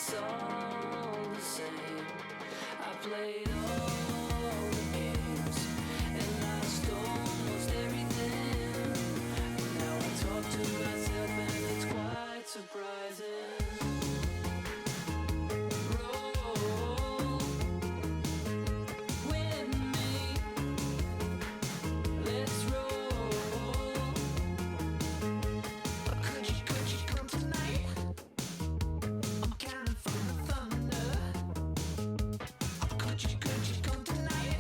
it's all the same. I played all the games and lost almost everything. Now I talk to myself and it's quite surprising. Roll with me, let's roll. Could you come tonight? I'm counting from the thunder. Could you come tonight?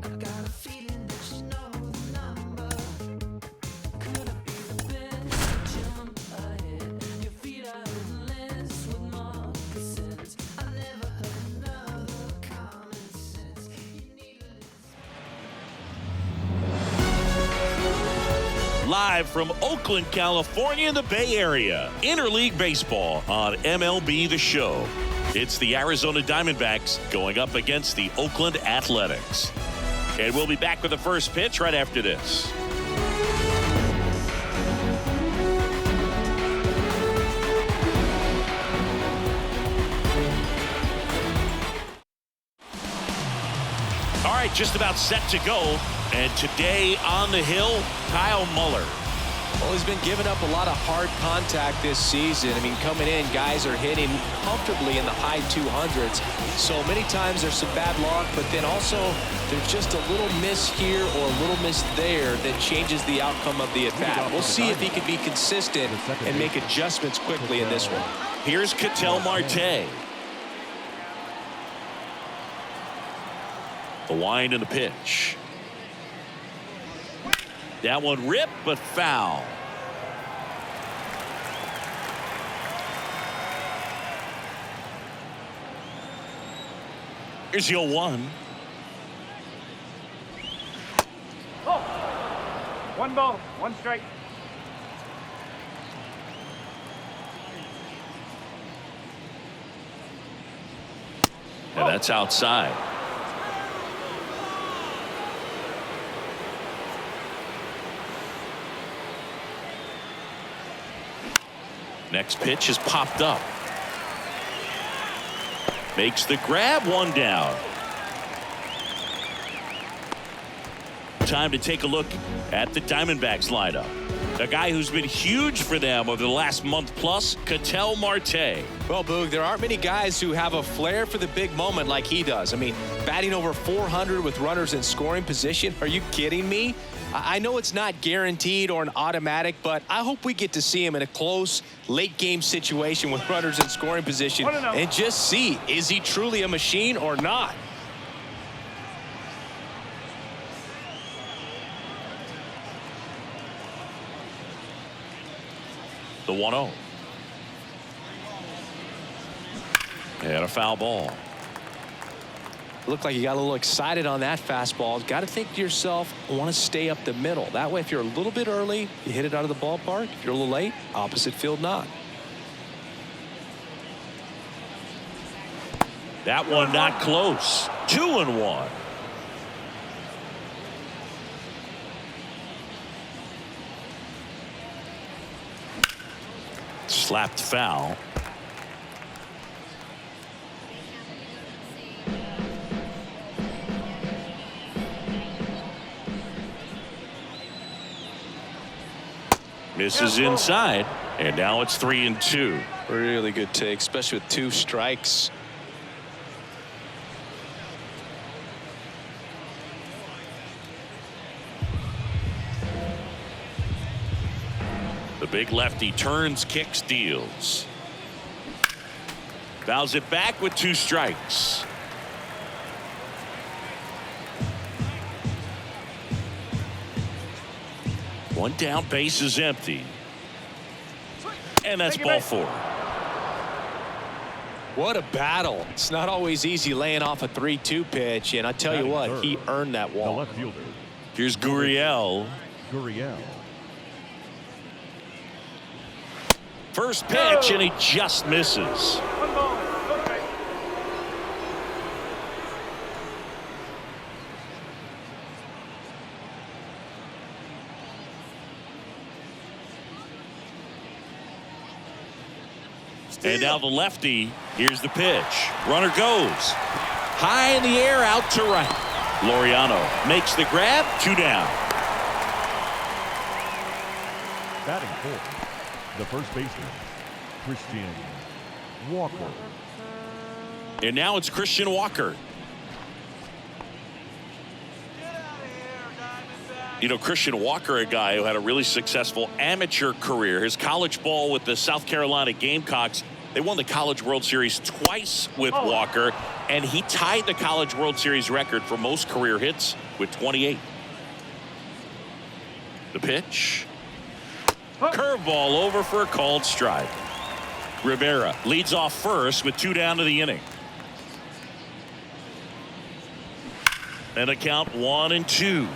I got a feeling that you know the number. Could I be the best? Jump ahead. Your feet are endless with moccasins. I never heard another common sense. You need a Live from Oakland, California, in the Bay Area. Interleague Baseball on MLB The Show. It's the Arizona Diamondbacks going up against the Oakland Athletics. And we'll be back with the first pitch right after this. All right, just about set to go. And today on the hill, Kyle Muller. Well, he's been giving up a lot of hard contact this season. I mean, coming in, guys are hitting comfortably in the high 200s. So many times there's some bad luck, but then also there's just a little miss here or a little miss there that changes the outcome of the at-bat. We'll see if he can be consistent and make adjustments quickly in this one. Here's Ketel Marte. The wind and the pitch. That one ripped, but foul. Here's the 0-1. Oh. 1 ball, 1 strike. And that's outside. Next pitch is popped up. Makes the grab, 1 down. Time to take a look at the Diamondbacks lineup. A guy who's been huge for them over the last month plus, Ketel Marte. Well, Boog, there aren't many guys who have a flair for the big moment like he does. I mean, batting over 400 with runners in scoring position. Are you kidding me? I know it's not guaranteed or an automatic, but I hope we get to see him in a close, late-game situation with runners in scoring position and just see, is he truly a machine or not? The 1-0. And a foul ball. Looked like you got a little excited on that fastball. Got to think to yourself, I want to stay up the middle. That way, if you're a little bit early, you hit it out of the ballpark. If you're a little late, opposite field not. That one not close. 2-1. Slapped foul. Misses inside, and now it's 3-2. Really good take, especially with 2 strikes. The big lefty turns, kicks, deals. Fouls it back with 2 strikes. One down, base is empty. And that's ball 4. What a battle. It's not always easy laying off a 3-2 pitch, and I tell you what, he earned that walk. Here's Gurriel. First pitch, and he just misses. And now the lefty. Here's the pitch. Runner goes. High in the air, out to right. Laureano makes the grab. 2 down. Batting fourth, the first baseman, Christian Walker. And now it's Christian Walker. You know, Christian Walker, a guy who had a really successful amateur career. His college ball with the South Carolina Gamecocks. They won the College World Series twice with Walker, and he tied the College World Series record for most career hits with 28. The pitch. Curveball over for a called strike. Rivera leads off first with 2 down to the inning. And a count 1-2.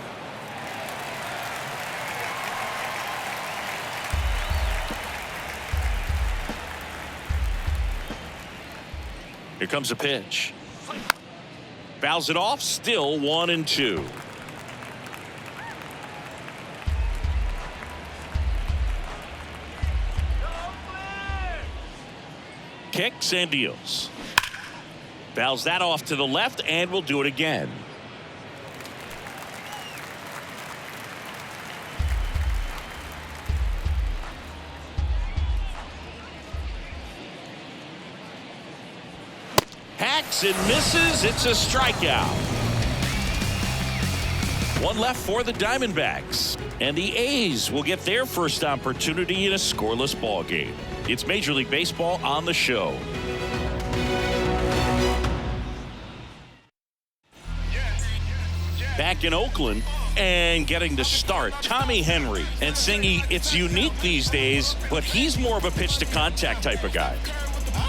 Here comes a pitch. Fouls it off. Still 1-2. Kicks and deals. Fouls that off to the left, and will do it again. Hacks and misses. It's a strikeout. One left for the Diamondbacks, and the A's will get their first opportunity in a scoreless ball game. It's Major League Baseball on the show. Back in Oakland and getting to start, Tommy Henry. And Singy, it's unique these days, but he's more of a pitch to contact type of guy.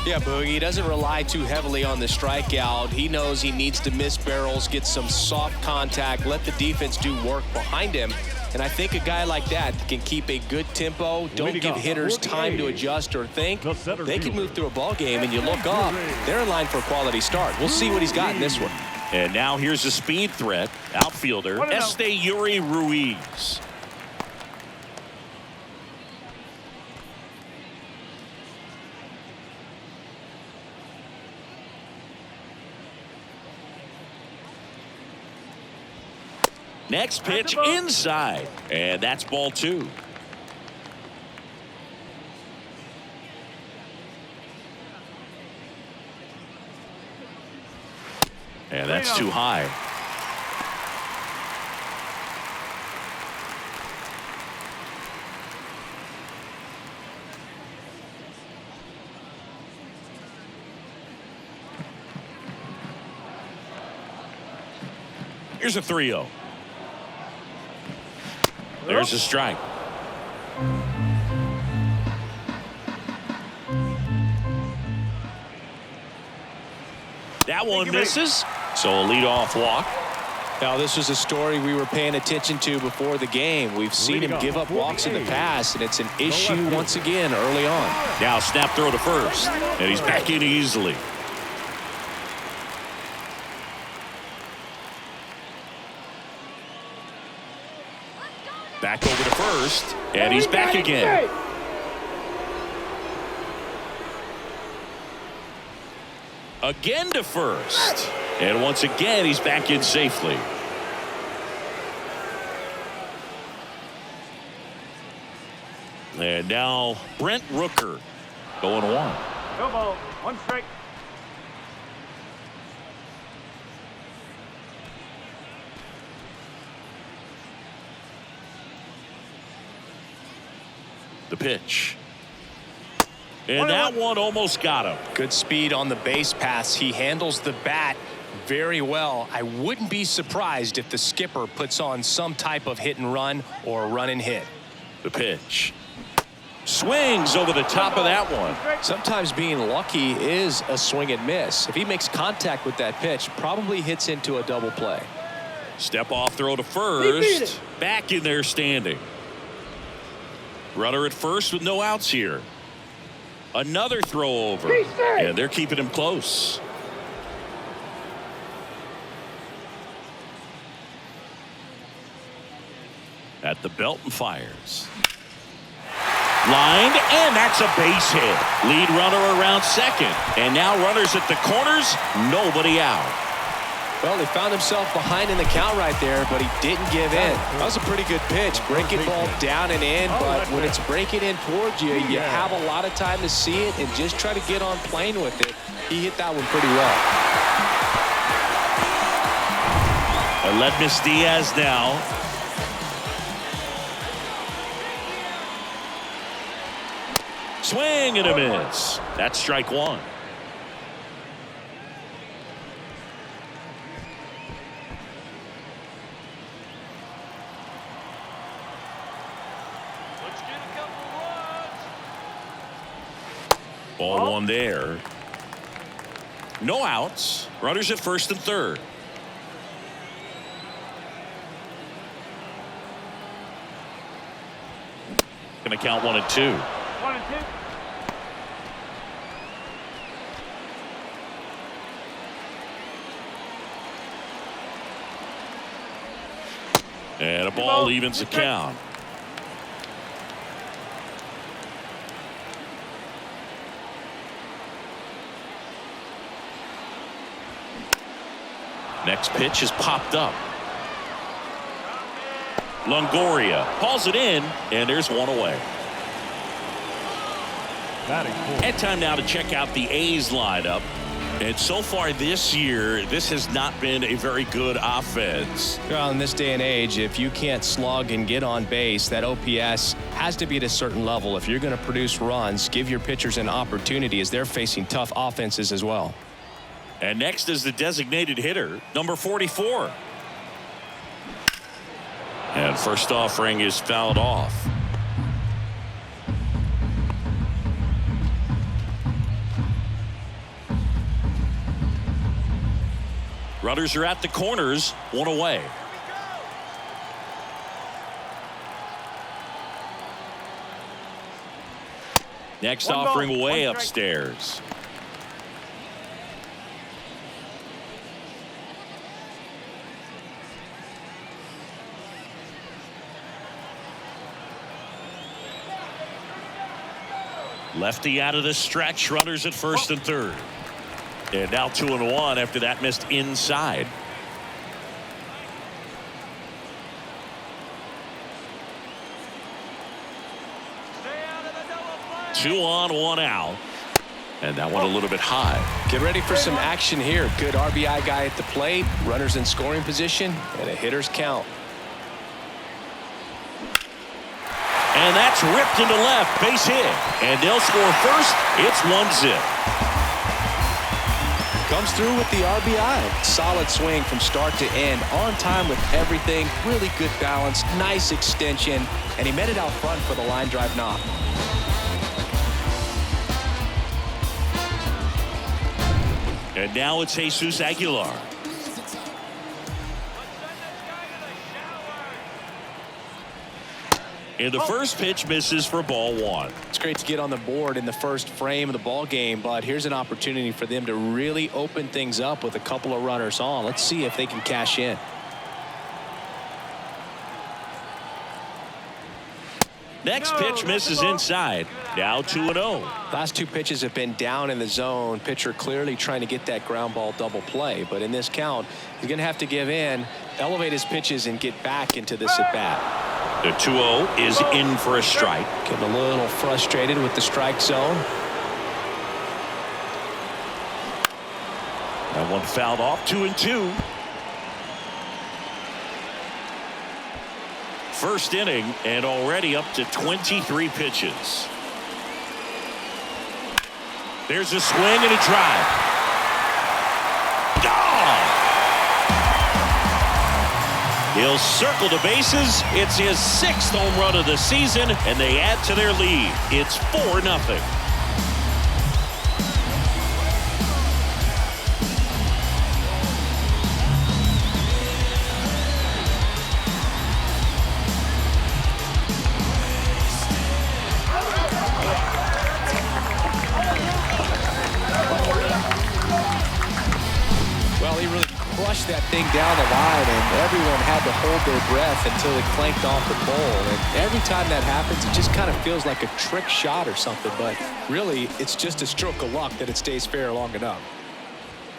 Yeah, Boogie, he doesn't rely too heavily on the strikeout. He knows he needs to miss barrels, get some soft contact, let the defense do work behind him. And I think a guy like that can keep a good tempo, don't give hitters time to adjust or think. They can move through a ball game, and you look up, they're in line for a quality start. We'll see what he's got in this one. And now here's a speed threat, outfielder Yuri Ruiz. Next pitch inside, and that's ball 2. And that's too high. Here's a 3-0. There's a strike. That one misses. So a leadoff walk. Now, this was a story we were paying attention to before the game. We've seen him give up walks in the past, and it's an issue once again early on. Now snap throw to first, and he's back in easily. Back over to first, and he's back again. Again to first, and once again he's back in safely. And now Brent Rooker going 1. No ball, 1 strike. The pitch. And that one almost got him. Good speed on the base pass. He handles the bat very well. I wouldn't be surprised if the skipper puts on some type of hit and run or run and hit. The pitch. Swings over the top of that one. Sometimes being lucky is a swing and miss. If he makes contact with that pitch, probably hits into a double play. Step off throw to first. Back in there standing. Runner at first with no outs here. Another throw over. And they're keeping him close. At the belt and fires. Lined, and that's a base hit. Lead runner around second. And now runners at the corners, nobody out. Well, he found himself behind in the count right there, but he didn't give in. That was a pretty good pitch. Breaking ball down and in, but when it's breaking in towards you, you have a lot of time to see it and just try to get on plane with it. He hit that one pretty well. Aledmus Diaz now. Swing and a miss. That's strike one. Ball one there. No outs. Runners at first and third. Going to count 1 and 2. 1 and 2. And a ball evens the count. Next pitch is popped up. Longoria hauls it in, and there's one away. And time now to check out the A's lineup. And so far this year, this has not been a very good offense. Well, in this day and age, if you can't slug and get on base, that OPS has to be at a certain level. If you're going to produce runs, give your pitchers an opportunity as they're facing tough offenses as well. And next is the designated hitter, number 44. And first offering is fouled off. Runners are at the corners, one away. Next offering way upstairs. Lefty out of the stretch, runners at first and third. And now 2-1 after that missed inside. Two on, one out. And that one a little bit high. Get ready for some action here. Good RBI guy at the plate, runners in scoring position, and a hitter's count. And that's ripped into left, base hit. And they'll score first. It's 1-0. Comes through with the RBI. Solid swing from start to end. On time with everything. Really good balance. Nice extension. And he met it out front for the line drive knock. And now it's Jesus Aguilar. And the first pitch misses for ball one. It's great to get on the board in the first frame of the ball game, but here's an opportunity for them to really open things up with a couple of runners on. Let's see if they can cash in. Next pitch misses inside. Now 2-0. Last two pitches have been down in the zone. Pitcher clearly trying to get that ground ball double play, but in this count, he's going to have to give in, elevate his pitches, and get back into this at bat. The 2-0 is in for a strike. Getting a little frustrated with the strike zone. That one fouled off. 2-2. First inning and already up to 23 pitches. There's a swing and a drive. Gone! He'll circle the bases. It's his 6th home run of the season, and they add to their lead. It's 4-0. that thing down the line, and everyone had to hold their breath until it clanked off the pole. And every time that happens, it just kind of feels like a trick shot or something. But really, it's just a stroke of luck that it stays fair long enough.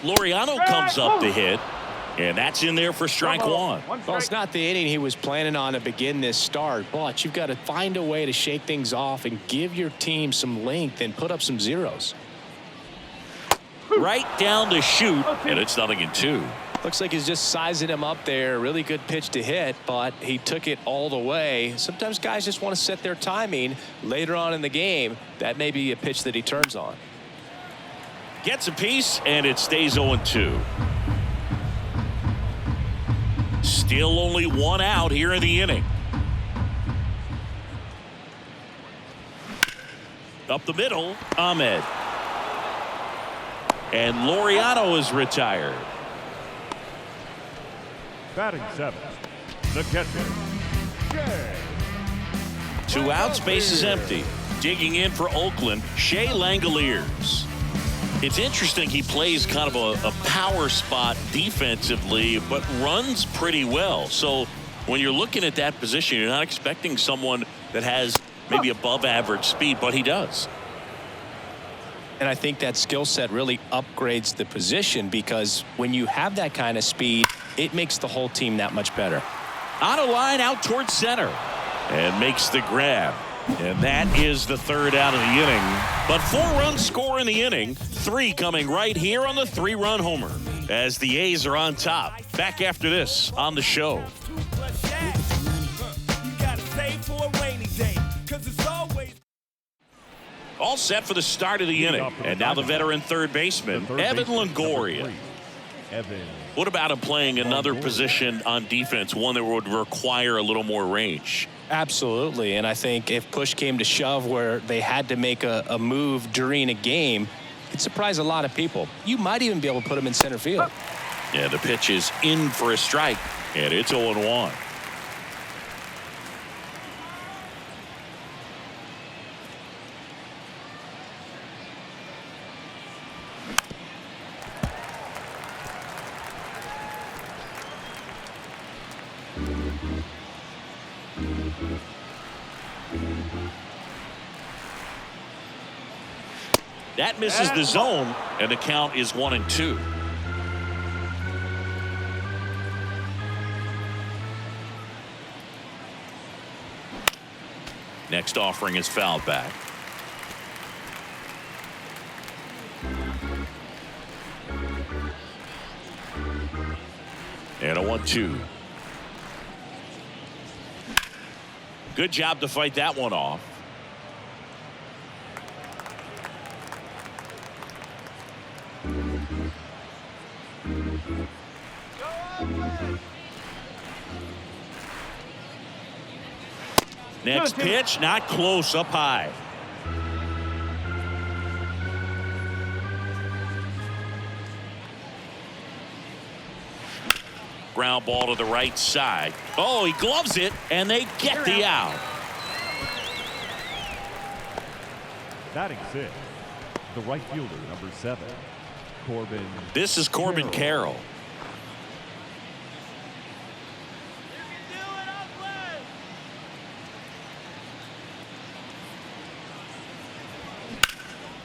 Laureano comes up to hit, and that's in there for strike one. Well, it's not the inning he was planning on to begin this start, but you've got to find a way to shake things off and give your team some length and put up some zeros. Right down to shoot, and it's 0-2. Looks like he's just sizing him up there. Really good pitch to hit, but he took it all the way. Sometimes guys just want to set their timing later on in the game. That may be a pitch that he turns on. Gets a piece, and it stays 0-2. Still only one out here in the inning. Up the middle, Ahmed. And Laureano is retired. Batting seventh, the catcher, Shea. 2 outs, base is empty. Digging in for Oakland, Shea Langoliers. It's interesting, he plays kind of a power spot defensively, but runs pretty well. So when you're looking at that position, you're not expecting someone that has maybe above average speed, but he does. And I think that skill set really upgrades the position, because when you have that kind of speed, it makes the whole team that much better. On a line out towards center and makes the grab. And that is the 3rd out of the inning. But 4 runs score in the inning. 3 coming right here on the 3-run homer as the A's are on top. Back after this on the show. All set for the start of the inning. And now the veteran third baseman, Evan Longoria. What about him playing another position on defense, one that would require a little more range? Absolutely. And I think if push came to shove where they had to make a move during a game, it'd surprise a lot of people. You might even be able to put him in center field. Yeah, the pitch is in for a strike, and it's 0-1. That misses the zone, and the count is 1-2. Next offering is fouled back. And a 1-2. Good job to fight that one off. Next pitch, not close, up high. Ground ball to the right side. Oh, he gloves it, and they get the out. Batting sixth, the right fielder, number 7, Corbin. This is Corbin Carroll.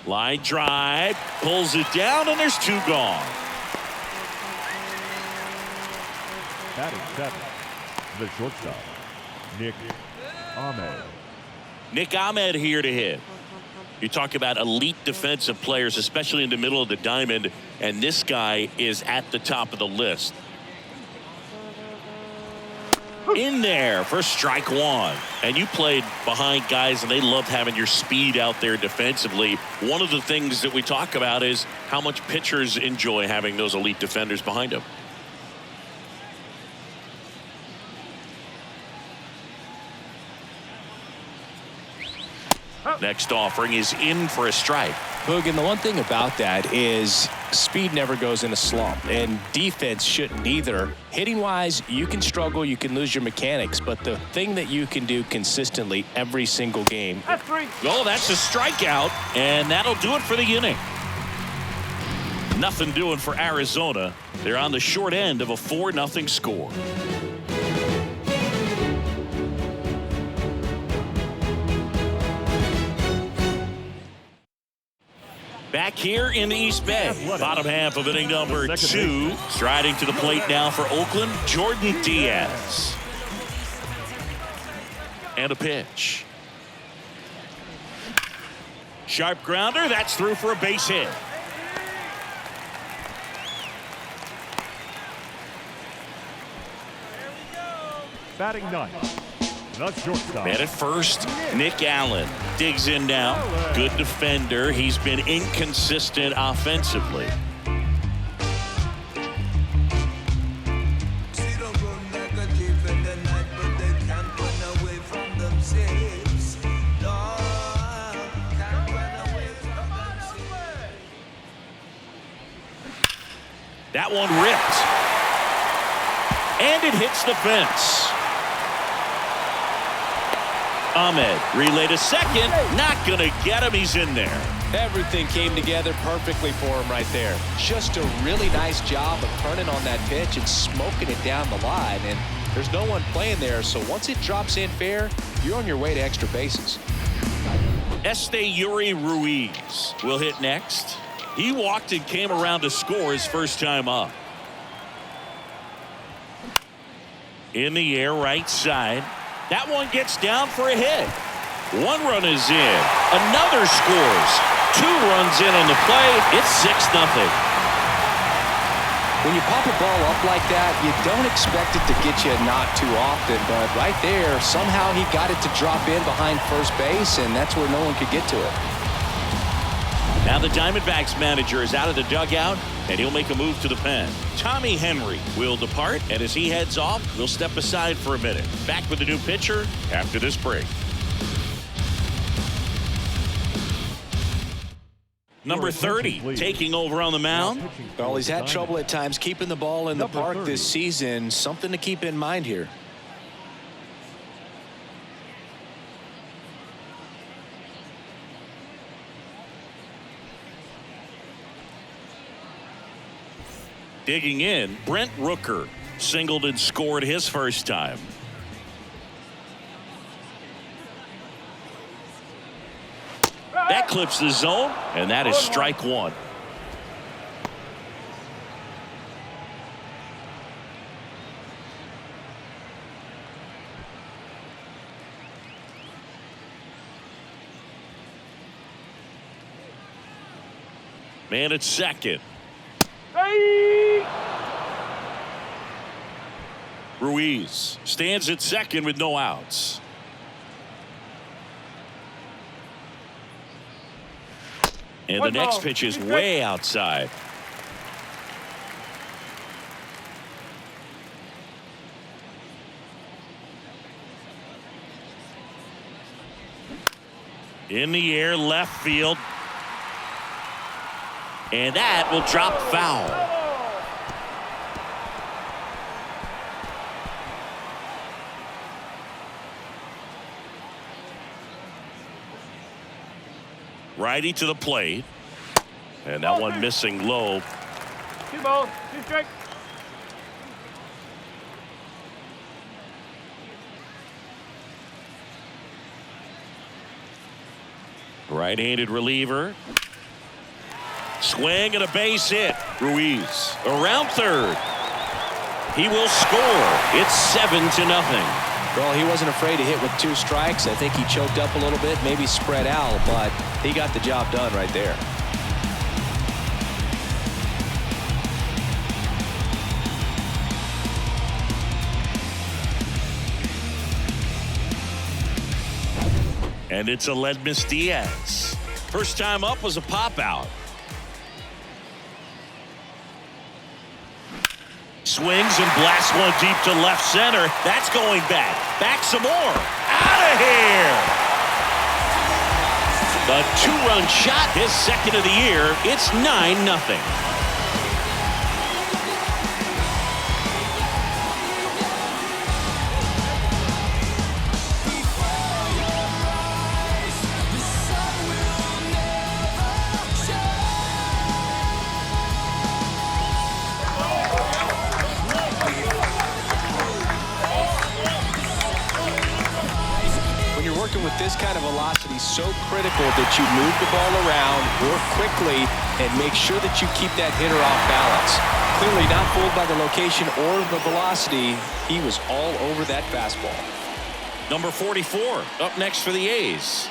Line drive, pulls it down, and there's 2 gone. Batting 7, the shortstop, Nick Ahmed. Nick Ahmed here to hit. You talk about elite defensive players, especially in the middle of the diamond, and this guy is at the top of the list. In there for strike 1. And you played behind guys, and they loved having your speed out there defensively. One of the things that we talk about is how much pitchers enjoy having those elite defenders behind them. Next offering is in for a strike. Boog, and the one thing about that is speed never goes in a slump, and defense shouldn't either. Hitting-wise, you can struggle, you can lose your mechanics, but the thing that you can do consistently every single game. Oh, that's a strikeout, and that'll do it for the inning. Nothing doing for Arizona. They're on the short end of a 4-0 score. Back here in the East Bay, bottom half of inning number 2. Striding to the plate now for Oakland, Jordan Diaz. And a pitch. Sharp grounder, that's through for a base hit. Batting ninth, the shortstop. Man at first, Nick Allen digs in now. Good defender. He's been inconsistent offensively. That one ripped. And it hits the fence. Ahmed relay to second. Not going to get him. He's in there. Everything came together perfectly for him right there. Just a really nice job of turning on that pitch and smoking it down the line. And there's no one playing there, so once it drops in fair, you're on your way to extra bases. Yuri Ruiz will hit next. He walked and came around to score his first time up. In the air, right side. That one gets down for a hit. One run is in. Another scores. 2 runs in on the play. It's 6-0. When you pop a ball up like that, you don't expect it to get you a knock too often, but right there, somehow he got it to drop in behind first base, and that's where no one could get to it. Now the Diamondbacks manager is out of the dugout, and he'll make a move to the pen. Tommy Henry will depart, and as he heads off, we'll step aside for a minute. Back with the new pitcher after this break. Number 30 taking over on the mound. Well, he's had trouble at times keeping the ball in the park this season. Something to keep in mind here. Digging in, Brent Rooker singled and scored his first time. That clips the zone, and that is strike 1. Man at second. Ruiz stands at second with no outs. And the next pitch is way outside. In the air, left field. And that will drop foul. Righty to the plate. And that one missing low. 2 balls, 2 strikes. Right-handed reliever. Swing and a base hit. Ruiz around third. He will score. It's 7-0. Well, he wasn't afraid to hit with 2 strikes. I think he choked up a little bit, maybe spread out, but he got the job done right there. And it's Aledmus Diaz. First time up was a pop out. Swings and blasts one deep to left center. That's going back. Back some more. Out of here. The 2-run shot, his second of the year. It's 9-0. be so critical that you move the ball around, work quickly, and make sure that you keep that hitter off balance. Clearly not fooled by the location or the velocity. He was all over that fastball. Number 44 up next for the A's.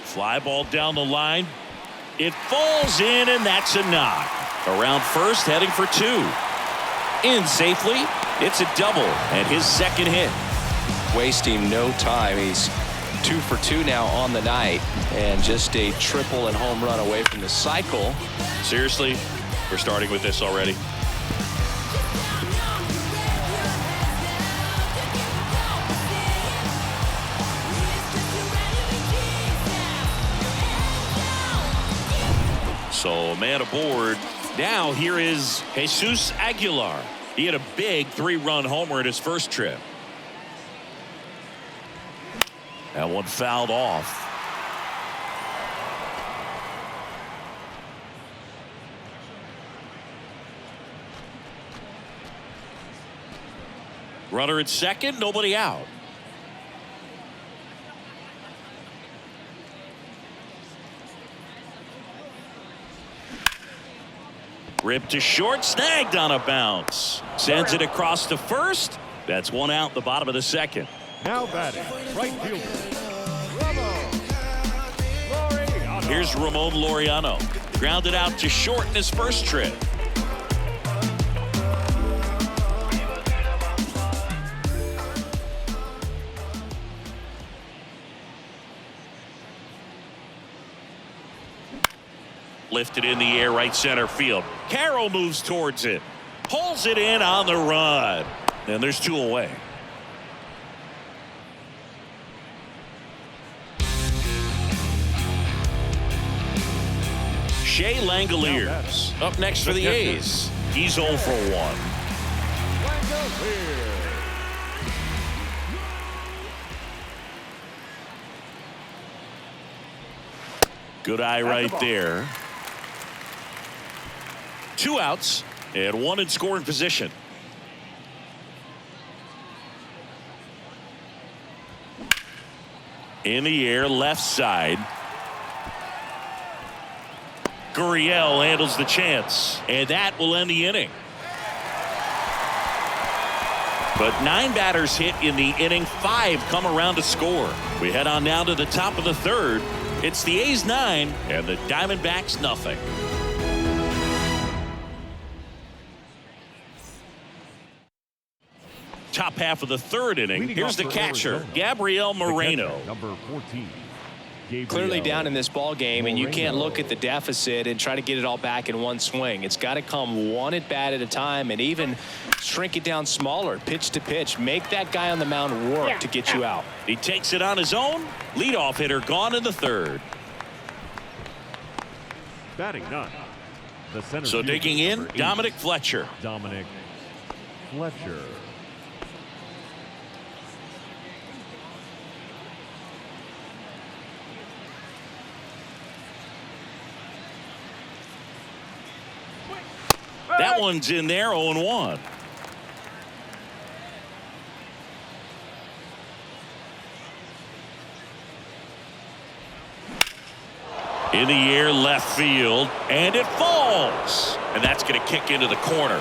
Fly ball down the line. It falls in, and that's a knock. Around first, heading for two. In safely. It's a double and his second hit. Wasting no time. He's 2 for 2 now on the night, and just a triple and home run away from the cycle. Seriously, we're starting with this already. So man aboard. Now here is Jesus Aguilar. He had a big 3-run homer in his first trip. That one fouled off. Runner at second, nobody out. Ripped to short, snagged on a bounce. Sends it across to first. That's one out in the bottom of the second. Now batting, right fielder, Laureano. Here's Ramon Laureano. Grounded out to short in his first trip. Lifted in the air, right center field. Carroll moves towards it. Pulls it in on the run. And there's 2 away. Shea Langoliers up next for the A's. He's 0 for 1. Good eye right there. 2 outs and 1 in scoring position. In the air, left side. Gurriel handles the chance, and that will end the inning. But 9 batters hit in the inning, 5 come around to score. We head on now to the top of the third. It's the A's 9 and the Diamondbacks nothing. Top half of the third inning. Here's the catcher, Gabriel Moreno. Number 14. Clearly down in this ball game, and you can't look at the deficit and try to get it all back in one swing. It's got to come one at bat at a time, and even shrink it down smaller, pitch to pitch. Make that guy on the mound work to get you out. He takes it on his own. Leadoff hitter gone in the third. Batting 9. The center So fielder, digging in, number 8, Dominic Fletcher. Dominic Fletcher. That one's in there, 0-1. In the air, left field, and it falls. And that's going to kick into the corner.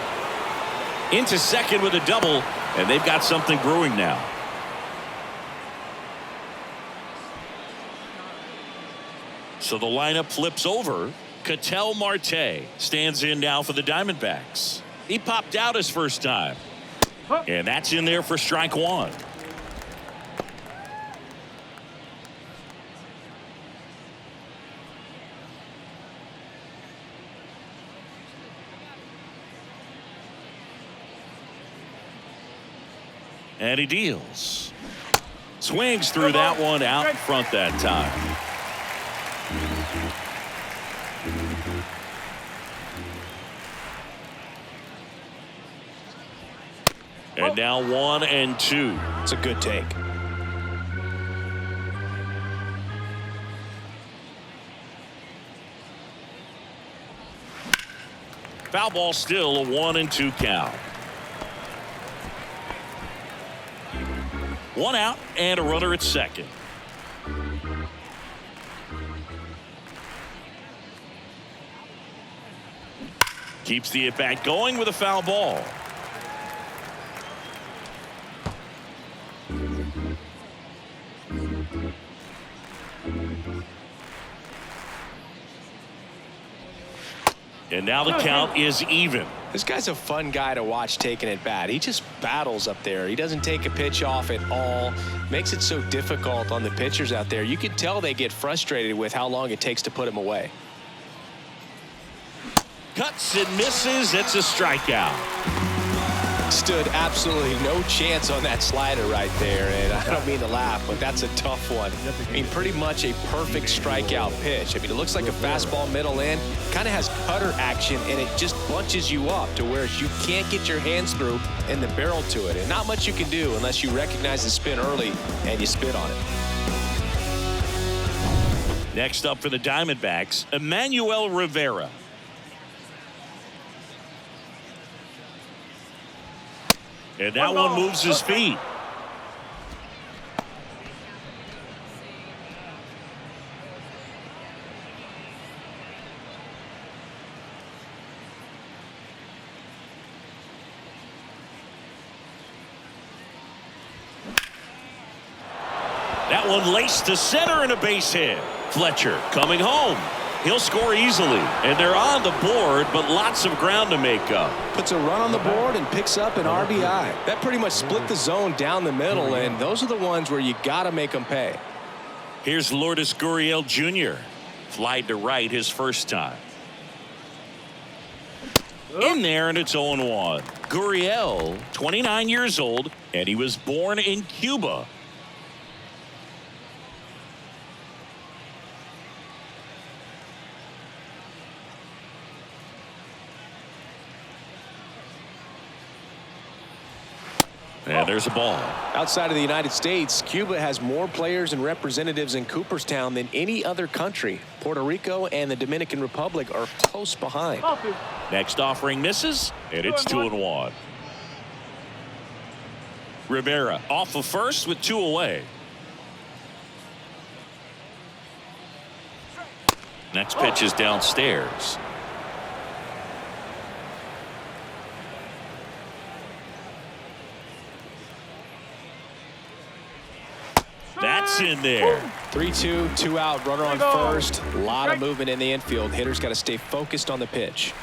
Into second with a double, and they've got something brewing now. So the lineup flips over. Ketel Marte stands in now for the Diamondbacks. He popped out his first time. And that's in there for strike 1. And he deals. Swings through that one out in front that time. And now 1-2. It's a good take. Foul ball, still a 1-2 count. One out and a runner at second. Keeps the at-bat going with a foul ball. And now the count is even. This guy's a fun guy to watch taking at bat. He just battles up there. He doesn't take a pitch off at all. Makes it so difficult on the pitchers out there. You can tell they get frustrated with how long it takes to put him away. Cuts and misses. It's a strikeout. Stood absolutely no chance on that slider right there, and I don't mean to laugh, but that's a tough one. I mean, pretty much a perfect strikeout pitch. I mean, it looks like a fastball middle in, kind of has cutter action, and it just bunches you up to where you can't get your hands through and the barrel to it, and not much you can do unless you recognize the spin early and you spit on it. Next up for the Diamondbacks, Emmanuel Rivera. And that one moves his feet. That one laced to center and a base hit. Fletcher coming home. He'll score easily, and they're on the board, but lots of ground to make up. Puts a run on the board and picks up an RBI. That pretty much split the zone down the middle, and those are the ones where you got to make them pay. Here's Lourdes Gurriel Jr. Flied to right his first time. In there, and it's 0-1. Gurriel, 29 years old, and he was born in Cuba. And there's a ball. Outside of the United States, Cuba has more players and representatives in Cooperstown than any other country. Puerto Rico and the Dominican Republic are close behind. Next offering misses, and it's 2-1. Rivera off of first with 2 away. Next pitch is downstairs. That's in there. 3-2, 2 out, runner on first. A lot of movement in the infield. Hitter's got to stay focused on the pitch.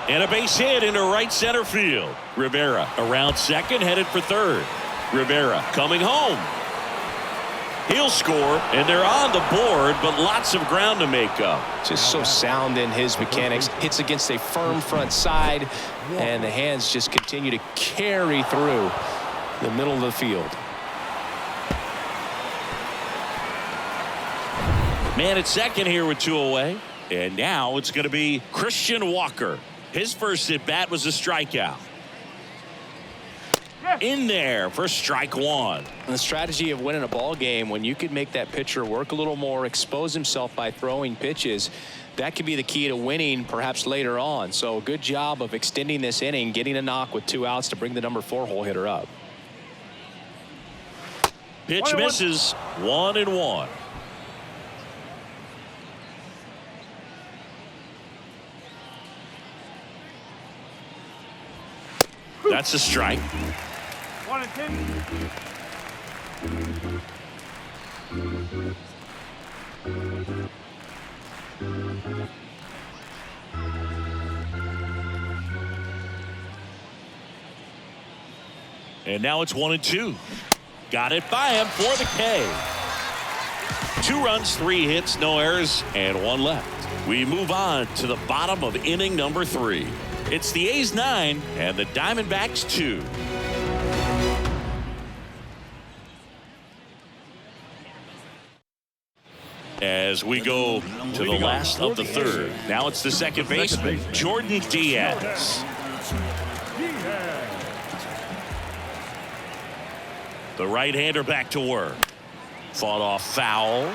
And a base hit into right center field. Rivera around second, headed for third. Rivera coming home. He'll score, and they're on the board, but lots of ground to make up. Just so sound in his mechanics. Hits against a firm front side, and the hands just continue to carry through the middle of the field. Man at second here with 2 away. And now it's going to be Christian Walker. His first at bat was a strikeout. In there for strike one. And the strategy of winning a ball game, when you could make that pitcher work a little more, expose himself by throwing pitches, that could be the key to winning perhaps later on. So good job of extending this inning, getting a knock with 2 outs to bring the number 4 hole hitter up. Pitch misses. 1-1. That's a strike. 1-10. And now it's 1-2. Got it by him for the K. 2 runs, 3 hits, no errors, and 1 left. We move on to the bottom of inning number 3. It's the A's 9 and the Diamondbacks 2. As we go to the last of the third. Now it's the second baseman, Jordan Diaz. The right-hander back to work. Fought off foul.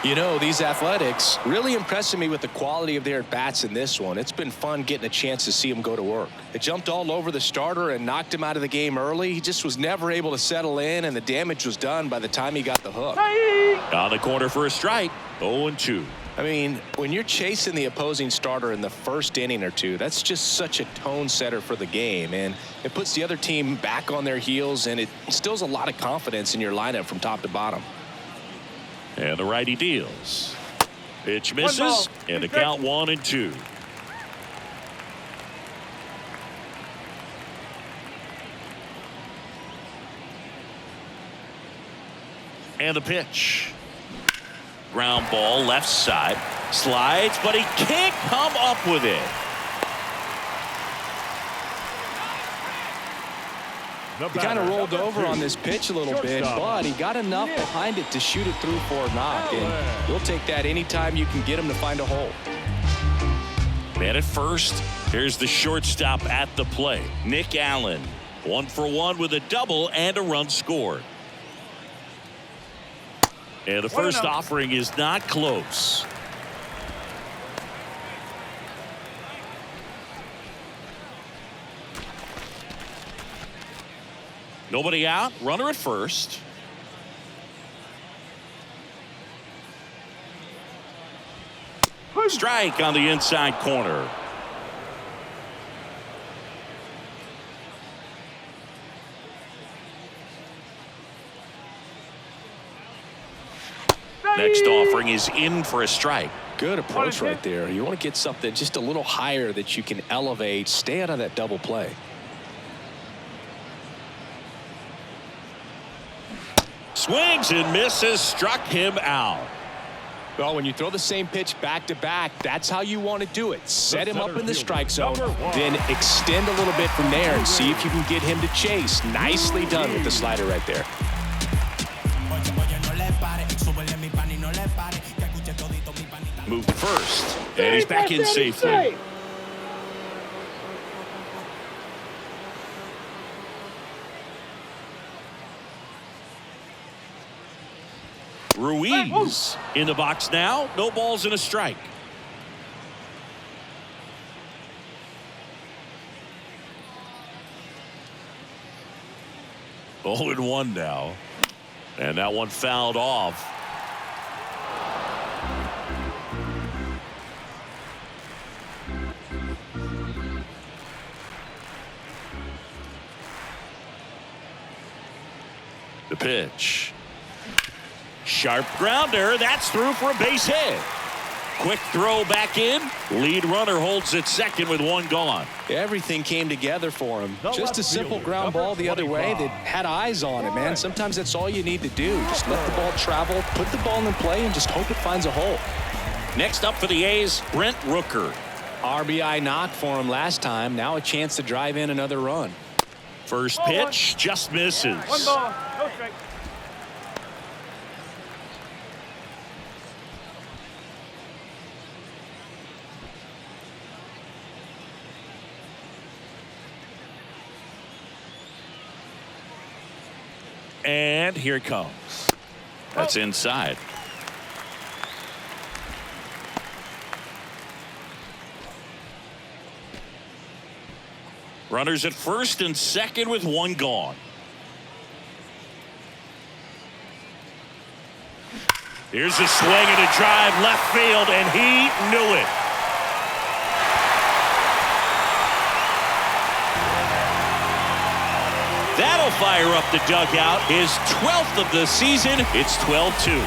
You know, these Athletics really impressing me with the quality of their at-bats in this one. It's been fun getting a chance to see them go to work. They jumped all over the starter and knocked him out of the game early. He just was never able to settle in, and the damage was done by the time he got the hook. On the corner for a strike, 0-2. I mean, when you're chasing the opposing starter in the first inning or two, that's just such a tone setter for the game, and it puts the other team back on their heels, and it instills a lot of confidence in your lineup from top to bottom. And the righty deals. Pitch misses, and the count 1-2. And the pitch. Ground ball left side. Slides, but he can't come up with it. He kind of rolled over on this pitch a little bit, but he got enough behind it to shoot it through for a knock, and you'll take that anytime you can get him to find a hole. Man at first. Here's the shortstop at the plate, Nick Allen. 1 for 1 with a double and a run scored. And the first offering is not close. Nobody out. Runner at first. Strike on the inside corner. Next offering is in for a strike. Good approach right there. You want to get something just a little higher that you can elevate. Stay out of that double play. Swings and misses, struck him out. Well, when you throw the same pitch back to back, that's how you want to do it. Set him up in the strike zone, then extend a little bit from there and see if you can get him to chase. Nicely done with the slider right there. Move to first, and he's back in safely. Ruiz in the box now. No balls and a strike. Oh, and 1 now. And that one fouled off. The pitch. Sharp grounder. That's through for a base hit. Quick throw back in. Lead runner holds at second with 1 gone. Everything came together for him. Just a simple ground ball the other way that had eyes on it, man. Sometimes that's all you need to do. Just let the ball travel, put the ball in play, and just hope it finds a hole. Next up for the A's, Brent Rooker. RBI knock for him last time. Now a chance to drive in another run. First pitch just misses. 1 ball, no strike. And here it comes. That's inside. Runners at first and second with 1 gone. Here's a swing and a drive left field, and he knew it. That'll fire up the dugout. His 12th of the season. It's 12-2.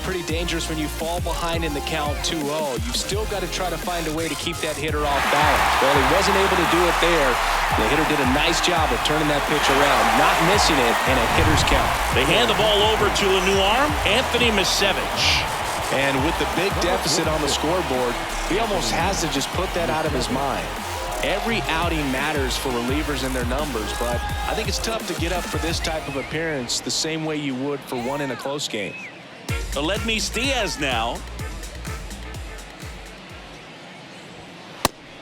Pretty dangerous when you fall behind in the count 2-0. You've still got to try to find a way to keep that hitter off balance. Well, he wasn't able to do it there. The hitter did a nice job of turning that pitch around, not missing it, and a hitter's count. They hand the ball over to a new arm, Anthony Misevich. And with the big deficit on the scoreboard, he almost has to just put that out of his mind. Every outing matters for relievers and their numbers, but I think it's tough to get up for this type of appearance the same way you would for one in a close game. Aledmys Diaz now.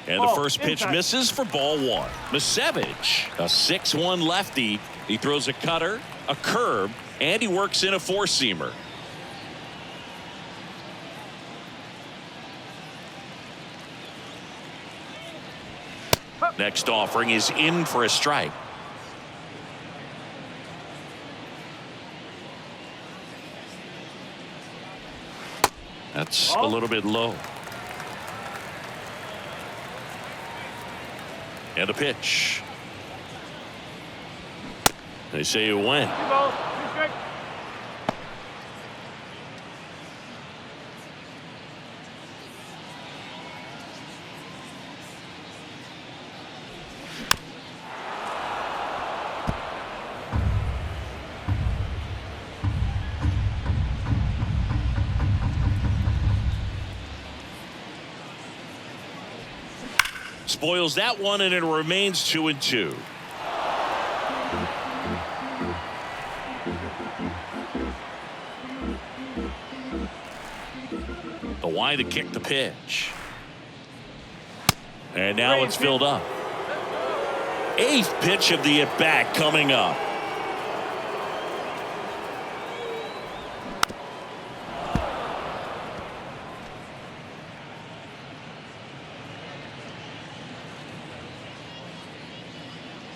And the first pitch misses for ball one. Misevich, a 6-1 lefty. He throws a cutter, a curve, and he works in a four-seamer. Next offering is in for a strike. That's a little bit low. And a pitch. They say you win. 2 balls, 2 strikes. Spoils that one, and it remains 2-2. The wide to kick the pitch. And now it's filled up. 8th pitch of the at-bat coming up.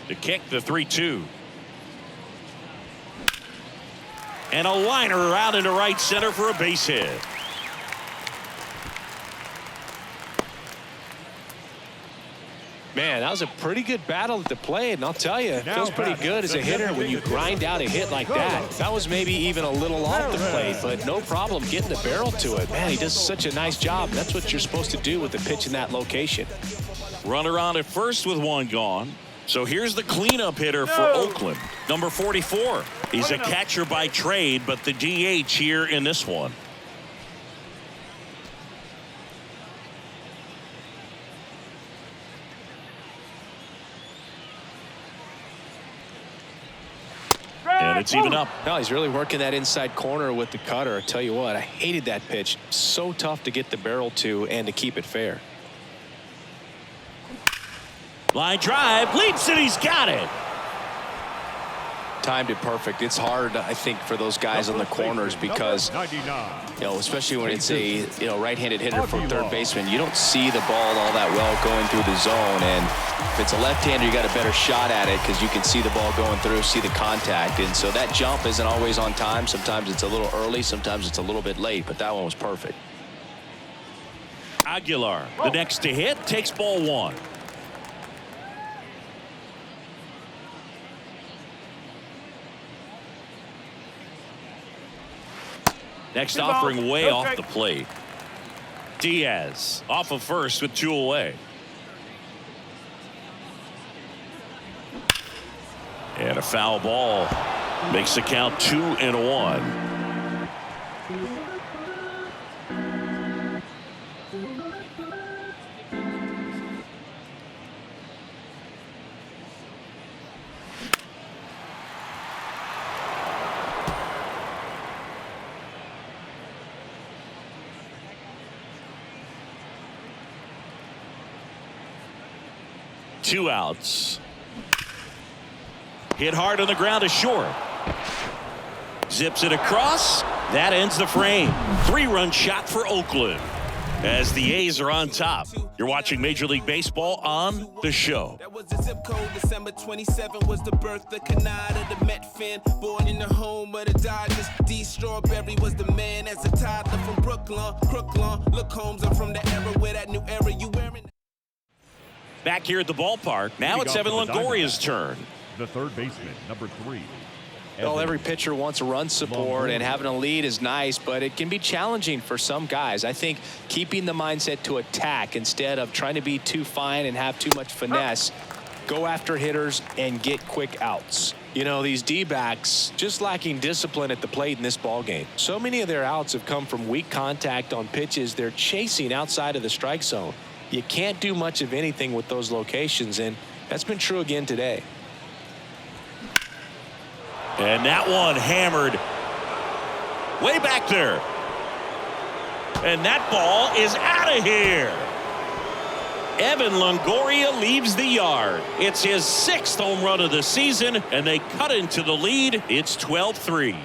To kick the 3-2. And a liner out into right center for a base hit. Man, that was a pretty good battle at the plate, and I'll tell you, it feels pretty good as a hitter when you grind out a hit like that. That was maybe even a little off the plate, but no problem getting the barrel to it. Man, he does such a nice job. That's what you're supposed to do with the pitch in that location. Runner on at first with one gone. So here's the cleanup hitter for Oakland, number 44. He's a catcher by trade, but the DH here in this one. And it's even up. No, he's really working that inside corner with the cutter. I tell you what, I hated that pitch. So tough to get the barrel to and to keep it fair. Line drive, leaps it, he's got it. Timed it perfect. It's hard, I think, for those guys on the corners because, you know, especially when it's a right-handed hitter from third baseman, you don't see the ball all that well going through the zone. And if it's a left-hander, you got a better shot at it because you can see the ball going through, see the contact. And so that jump isn't always on time. Sometimes it's a little early, sometimes it's a little bit late, but that one was perfect. Aguilar, the next to hit, takes ball one. Next offering way off the plate. Diaz off of first with 2 away. And a foul ball makes the count 2-1. Two outs. Hit hard on the ground to short. Zips it across. That ends the frame. 3-run shot for Oakland as the A's are on top. You're watching Major League Baseball on The Show. That was the zip code. December 27 was the birth of Canada, the Met fan. Born in the home of the Dodgers. D. Strawberry was the man as a toddler from Brooklyn. Look, Holmes, I'm from the era where that new era you wearing. Back here at the ballpark. Now it's Evan Longoria's turn. The third baseman, number 3. Well, every pitcher wants a run support, and having a lead is nice, but it can be challenging for some guys. I think keeping the mindset to attack instead of trying to be too fine and have too much finesse, go after hitters and get quick outs. You know, these D-backs just lacking discipline at the plate in this ballgame. So many of their outs have come from weak contact on pitches they're chasing outside of the strike zone. you can't do much of anything with those locations, and that's been true again today. And that one hammered way back there. And that ball is out of here. Evan Longoria leaves the yard. It's his 6th home run of the season, and they cut into the lead. It's 12-3.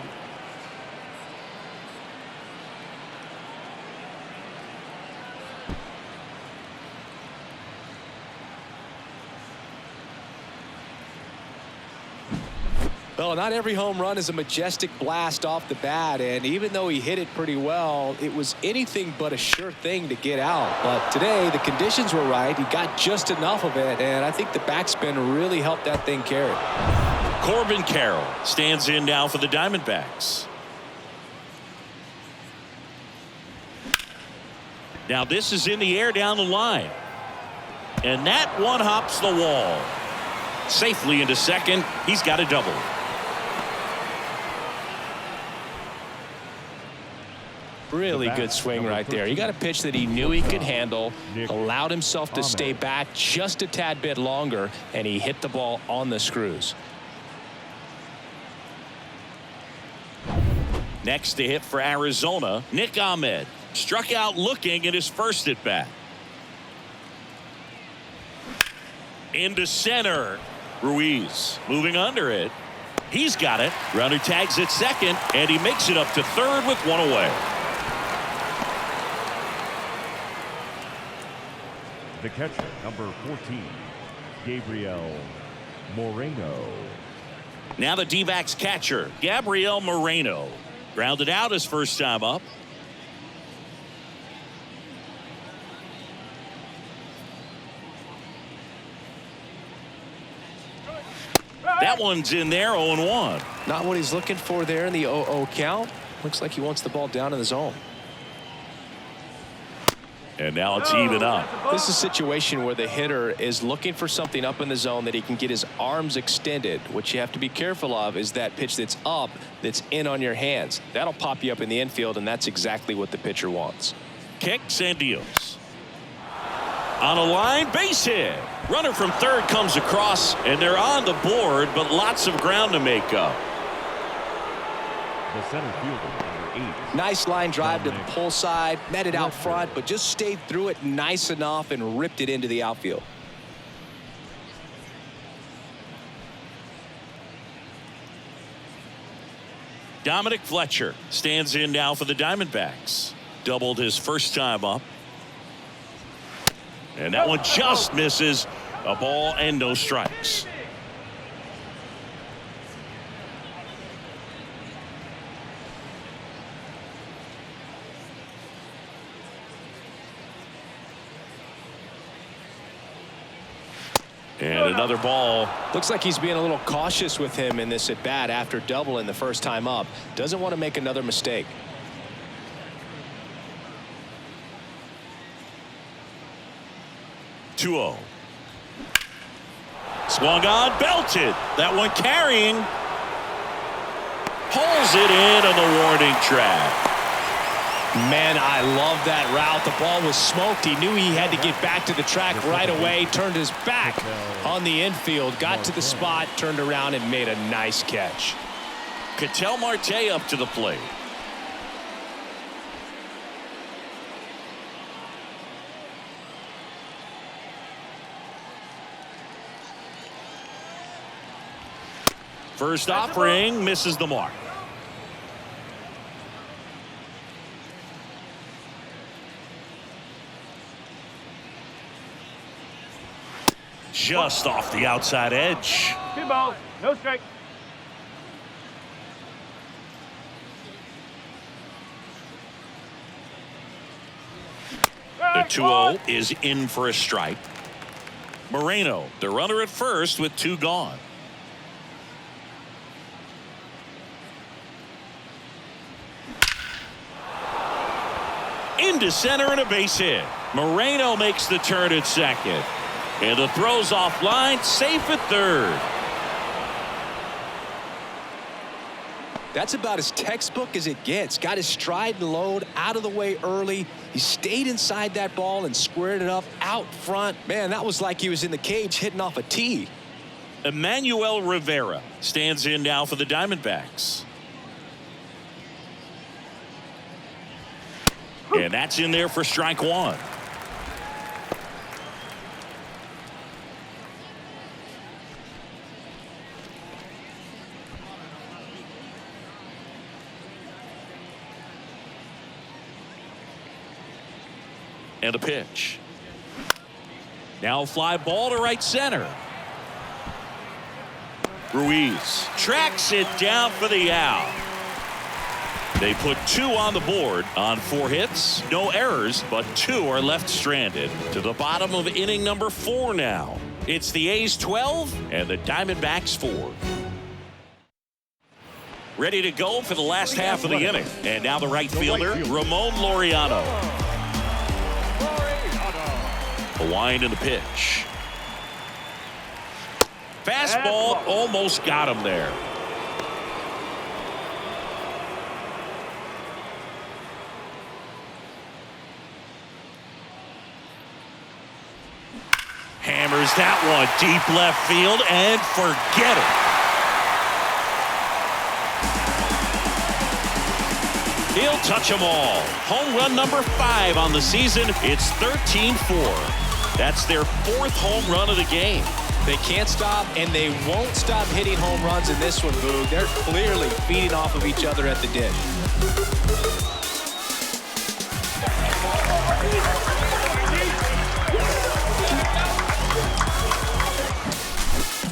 Well, not every home run is a majestic blast off the bat, and even though he hit it pretty well, it was anything but a sure thing to get out. But today, the conditions were right. He got just enough of it, and I think the backspin really helped that thing carry. Corbin Carroll stands in now for the Diamondbacks. Now this is in the air down the line. And that one hops the wall. Safely into second. He's got a double. Really good swing right there. He got a pitch that he knew he could handle, allowed himself to stay back just a tad bit longer, and he hit the ball on the screws. Next to hit for Arizona, Nick Ahmed struck out looking in his first at bat. Into center. Ruiz moving under it. He's got it. Runner tags at second, and he makes it up to third with one away. The catcher, number 14, Gabriel Moreno. Now the D-backs catcher, Gabriel Moreno. Grounded out his first time up. That one's in there, 0-1. Not what he's looking for there in the 0-0 count. Looks like he wants the ball down in the zone. And now it's even up. This is a situation where the hitter is looking for something up in the zone that he can get his arms extended. What you have to be careful of is that pitch that's up, that's in on your hands. That'll pop you up in the infield, and that's exactly what the pitcher wants. Kicks and deals. On a line, base hit. Runner from third comes across, and they're on the board, but lots of ground to make up. The center fielder, number 8. Nice line drive to the pull side, met it out front, but just stayed through it nice enough and ripped it into the outfield. Dominic Fletcher stands in now for the Diamondbacks. Doubled his first time up. And that one just misses. A ball and no strikes. And another ball. Looks like he's being a little cautious with him in this at bat after doubling the first time up. Doesn't want to make another mistake. (2-0). Swung on, belted. That one carrying. Pulls it in on the warning track. Man, I love that route. The ball was smoked. He knew he had to get back to the track right away. Turned his back on the infield. Got to the spot, turned around, and made a nice catch. Ketel Marte up to the plate. First offering misses the mark. Just off the outside edge. 2 balls, no strike. The 2-0 is in for a strike. Moreno, the runner at first with 2 gone. Into center and a base hit. Moreno makes the turn at second. And the throw's offline, safe at third. That's about as textbook as it gets. Got his stride and load out of the way early. He stayed inside that ball and squared it up out front. Man, that was like he was in the cage hitting off a tee. Emmanuel Rivera stands in now for the Diamondbacks. And that's in there for strike one. And a pitch. Now a fly ball to right center. Ruiz tracks it down for the out. They put 2 on the board on 4 hits. No errors, but 2 are left stranded. To the bottom of inning number 4 now. It's the A's 12 and the Diamondbacks 4. Ready to go for the last half of the inning. And now the right fielder, Ramon Laureano. The wind and the pitch. Fastball almost got him there. Hammers that one deep left field and forget it. He'll touch them all. Home run number 5 on the season. It's 13-4. That's their 4th home run of the game. They can't stop, and they won't stop hitting home runs in this one, Boog. They're clearly feeding off of each other at the dish.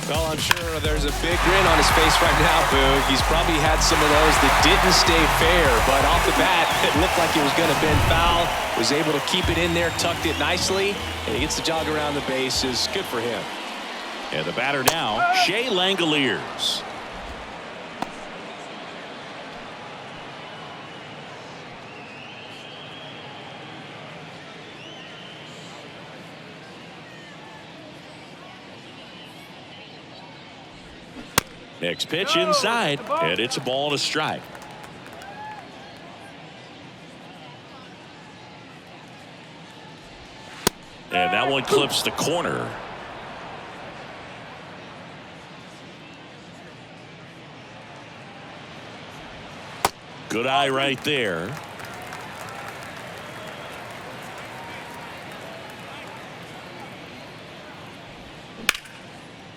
Well, I'm sure there's a big grin on his face right now, Boog. He's probably had some of those that didn't stay fair, but off the bat, it looked like it was going to bend foul. Was able to keep it in there, tucked it nicely, and he gets the jog around the bases. Good for him. And the batter now, Shea Langoliers. Next pitch inside, and it's a ball and a strike. And that one clips the corner. Good eye right there.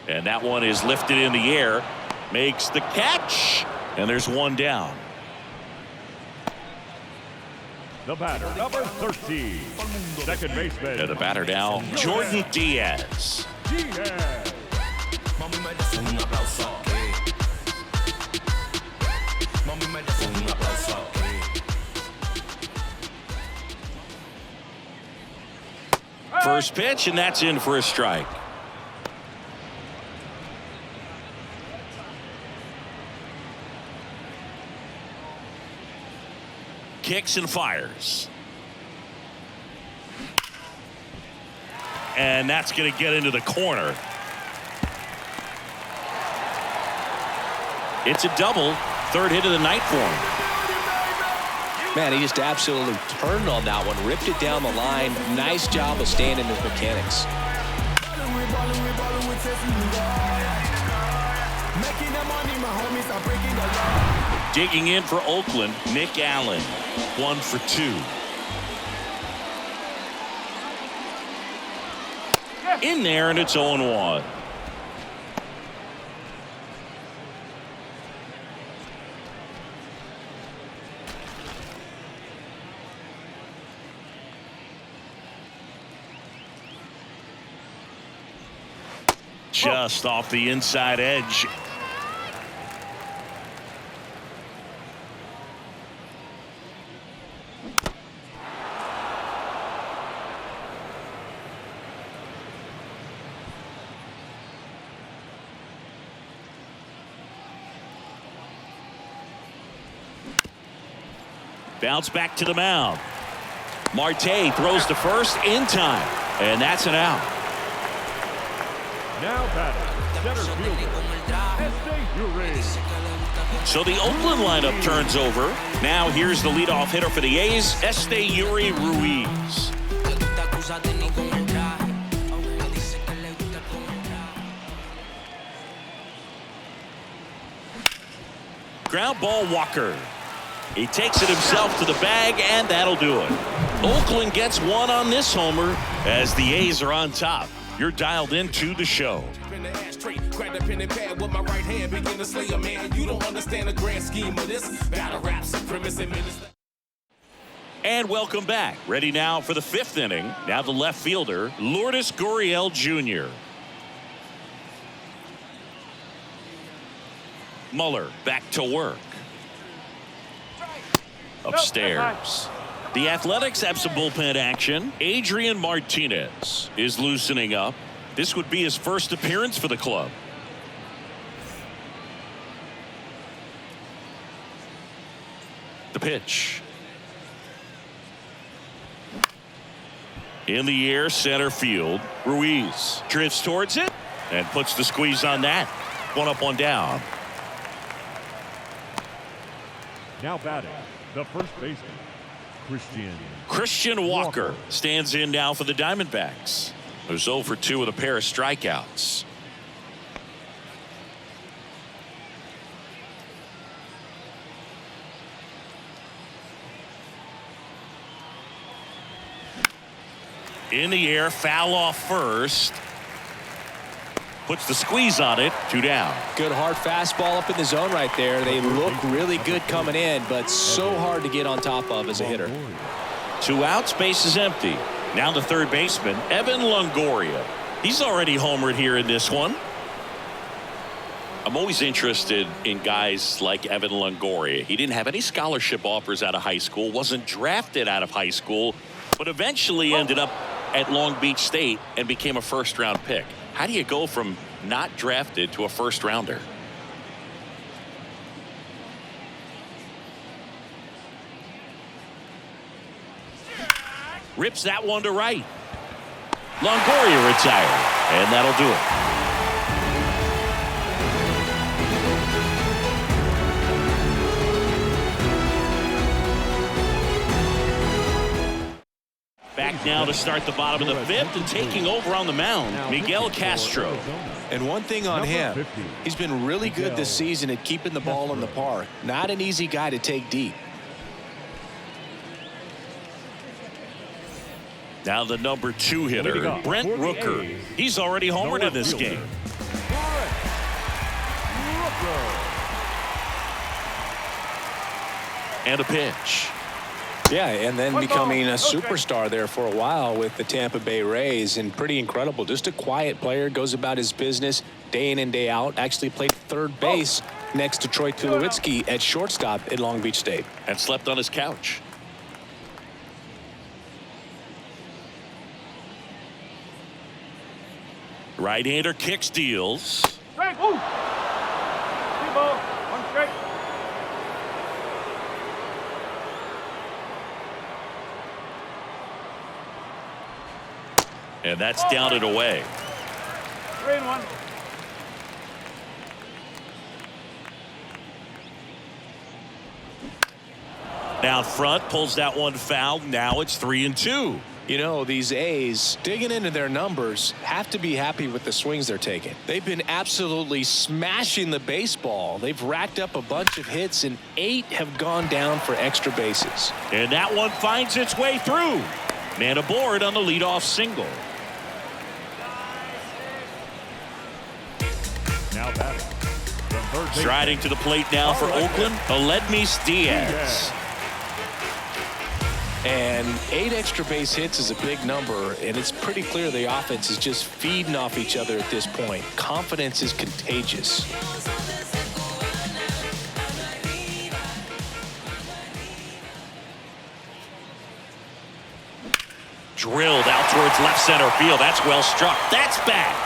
And that one is lifted in the air. Makes the catch. And there's one down. The batter, number 13, second baseman. And the batter now, Jordan Diaz. Diaz. First pitch, and that's in for a strike. Kicks and fires. And that's going to get into the corner. It's a double. 3rd hit of the night for him. Man, he just absolutely turned on that one, ripped it down the line. Nice job of staying in his mechanics. Digging in for Oakland, Nick Allen. 1 for 2. In there, and it's 0-1. Just off the inside edge. Bounce back to the mound. Marte throws to first in time, and that's an out. Now batting, center fielder, You're raised. So the Oakland lineup turns over. Now here's the leadoff hitter for the A's, Yuri Ruiz. Ground ball, Walker. He takes it himself to the bag, and that'll do it. Oakland gets one on this homer as the A's are on top. You're dialed into the show. Grab the pen and pad with my right hand, begin to slay a man. You don't understand the grand scheme of this. Battle rap supremacy minister. And welcome back. Ready now for the fifth inning. Now the left fielder, Lourdes Gurriel Jr. Muller back to work. Upstairs. The Athletics have some bullpen action. Adrian Martinez is loosening up. This would be his first appearance for the club. The pitch. In the air, center field. Ruiz drifts towards it and puts the squeeze on that. One up, one down. Now batting, the first baseman, Christian Walker stands in now for the Diamondbacks. There's 0 for 2 with a pair of strikeouts. In the air, foul off first. Puts the squeeze on it, 2 down. Good hard fastball up in the zone right there. They look really good coming in, but so hard to get on top of as a hitter. 2 outs, base is empty. Now the third baseman, Evan Longoria. He's already homered here in this one. I'm always interested in guys like Evan Longoria. He didn't have any scholarship offers out of high school, wasn't drafted out of high school, but eventually ended up at Long Beach State and became a first-round pick. How do you go from not drafted to a first-rounder? Rips that one to right. Longoria retired, and that'll do it. Back now to start the bottom of the fifth, and taking over on the mound, Miguel Castro. And one thing on him, he's been really good this season at keeping the ball in the park. Not an easy guy to take deep. Now the number 2 hitter, Brent Rooker. He's already homered in this game. And a pitch. Yeah, and then becoming a superstar there for a while with the Tampa Bay Rays, and pretty incredible. Just a quiet player, goes about his business day in and day out. Actually played third base next to Troy Tulowitzki at shortstop at Long Beach State. And slept on his couch. Right-hander kicks, deals. Strike. Ooh. 2 ball. 1 strike. And that's down and away. 3-1. Down front, pulls that one foul. Now it's 3-2. You know, these A's, digging into their numbers, have to be happy with the swings they're taking. They've been absolutely smashing the baseball. They've racked up a bunch of hits, and 8 have gone down for extra bases. And that one finds its way through. Man aboard on the leadoff single. Now batting, the third baseman, Striding to the plate now for Oakland, Aledmys Diaz. And 8 extra base hits is a big number, and it's pretty clear the offense is just feeding off each other at this point. Confidence is contagious. Drilled out towards left center field. That's well struck. That's back.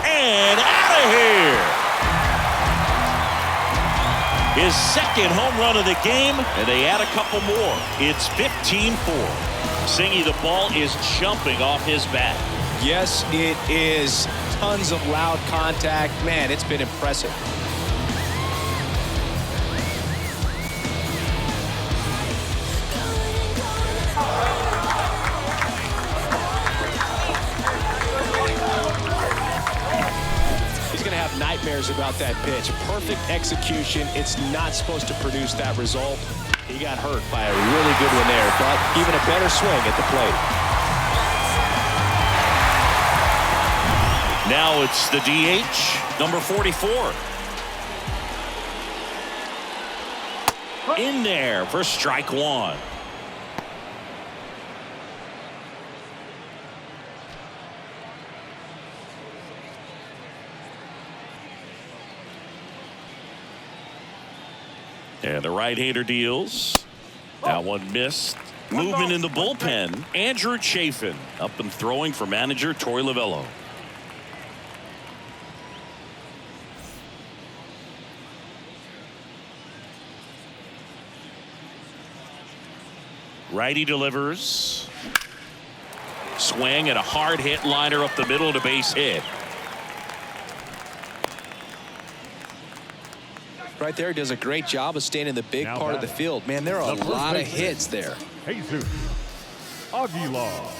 And out of here. His second home run of the game, and they add a couple more. It's 15-4. Singy, the ball is jumping off his bat. Yes, it is. tons of loud contact. Man, it's been impressive. He's going to have nightmares about that pitch. Perfect execution. It's not supposed to produce that result. He got hurt by a really good one there, but even a better swing at the plate. Now it's the DH, number 44. In there for strike one. And the right-hander deals. That one missed. Movement in the bullpen. Andrew Chafin up and throwing for manager Torey Lovullo. Righty delivers. Swing and a hard hit liner up the middle to base hit. Right there, does a great job of staying in the big Now part of the batting. field. Man, there are a The first lot of baseman. hits there. Jesus Aguilar.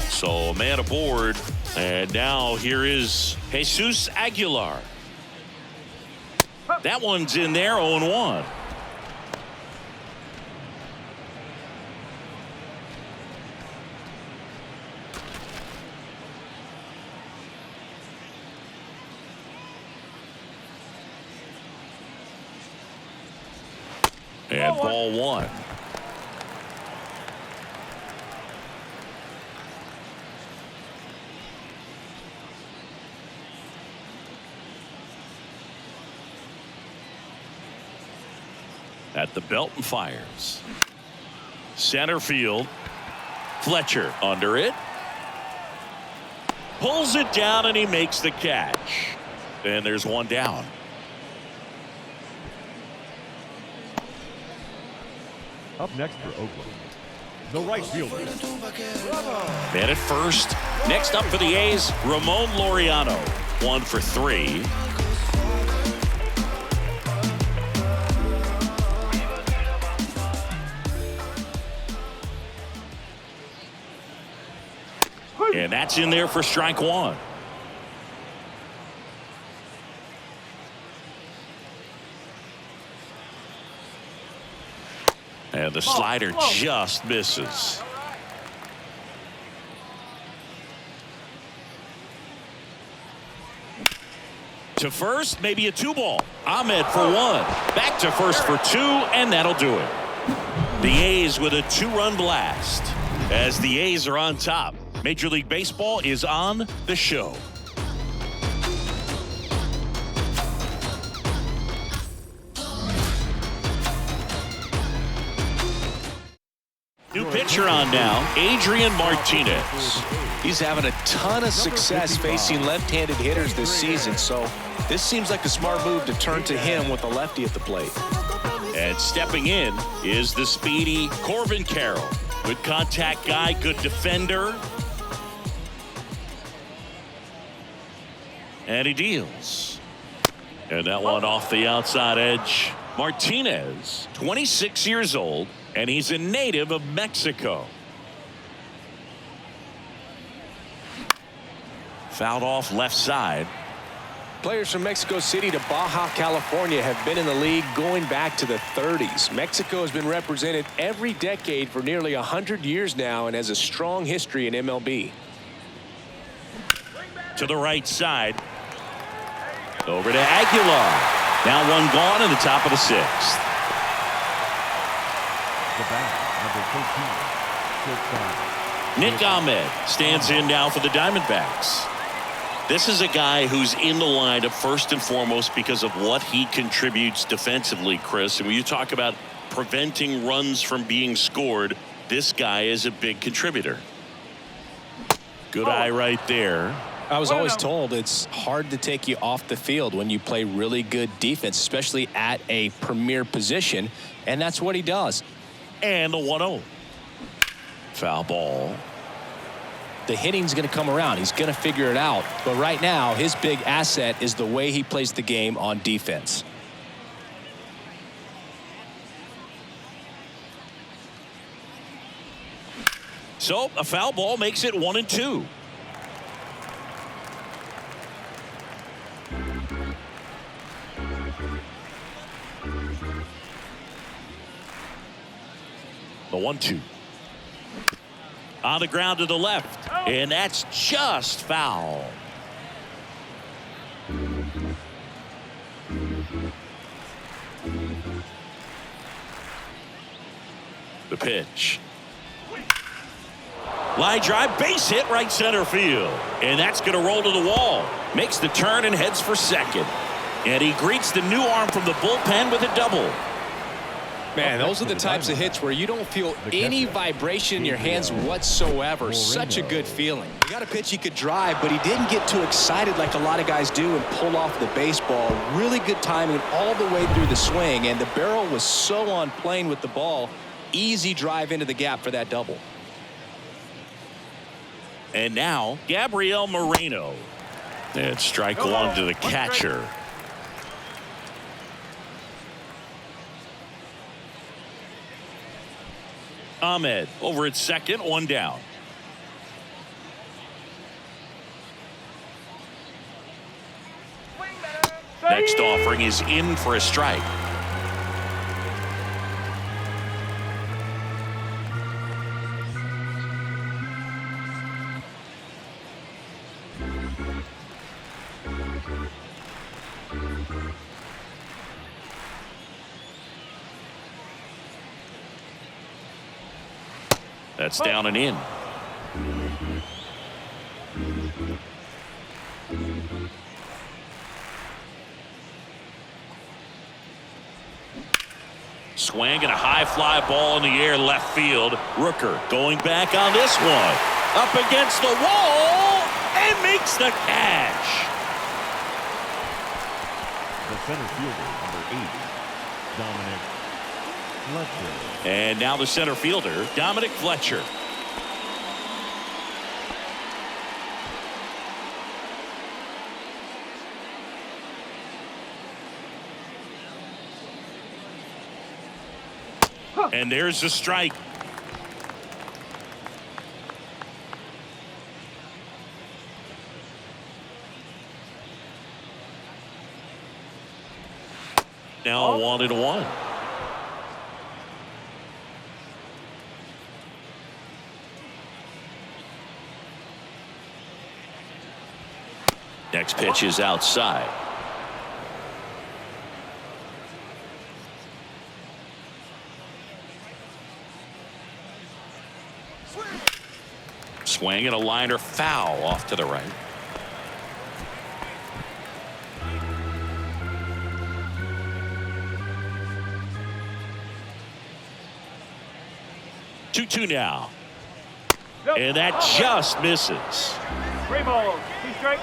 So a man aboard. And now here is Jesus Aguilar. That one's in there, 0-1. And ball one. At the belt and fires. Center field. Fletcher under it. Pulls it down and he makes the catch. And there's one down. Up next for Oakland, the right fielder. Man at first. Next up for the A's, Ramon Laureano. 1 for 3. And that's in there for strike one. And the slider just misses. To first, maybe a 2-ball. Ahmed for 1. Back to first for 2, and that'll do it. The A's with a 2-run blast. As the A's are on top, Major League Baseball is on the show. New pitcher on now, Adrian Martinez. He's having a ton of success facing left-handed hitters this season, so this seems like a smart move to turn to him with a lefty at the plate. And stepping in is the speedy Corbin Carroll. Good contact guy, good defender. And he deals. And that one off the outside edge. Martinez, 26 years old, and he's a native of Mexico. Fouled off left side. Players from Mexico City to Baja California have been in the league going back to the 30s. Mexico has been represented every decade for nearly 100 years now and has a strong history in MLB. To the right side. Over to Aguilar. Now one gone in the top of the 6th. The bat, number 13, Nick Ahmed stands in now for the Diamondbacks. This is a guy who's in the lineup first and foremost because of what he contributes defensively, Chris. And when you talk about preventing runs from being scored, this guy is a big contributor. Good eye right there. I was always told it's hard to take you off the field when you play really good defense, especially at a premier position, and that's what he does. And the 1-0. Foul ball. the hitting's going to come around. He's going to figure it out. But right now, his big asset is the way he plays the game on defense. So a foul ball makes it 1-2. The 1-2. On the ground to the left. And that's just foul. The pitch. Line drive, base hit, right center field. And that's going to roll to the wall. Makes the turn and heads for second. And he greets the new arm from the bullpen with a double. Man, those are the types of hits where you don't feel any vibration in your hands whatsoever. Such a good feeling. He got a pitch he could drive, but he didn't get too excited like a lot of guys do and pull off the baseball. Really good timing all the way through the swing, and the barrel was so on plane with the ball. Easy drive into the gap for that double. And now, Gabriel Moreno. And strike one to the catcher. Ahmed over at second, one down. Next offering is in for a strike. That's down and in. Swing and a high fly ball in the air left field. Rooker going back on this one. Up against the wall and makes the catch. The center fielder, number 8, Dominic Fletcher. And now the center fielder, Dominic Fletcher. And there's the strike. Now 1-1. Next pitch is outside. Swing and a liner foul off to the right. Two now. And that just misses. 3 balls, 2 strikes.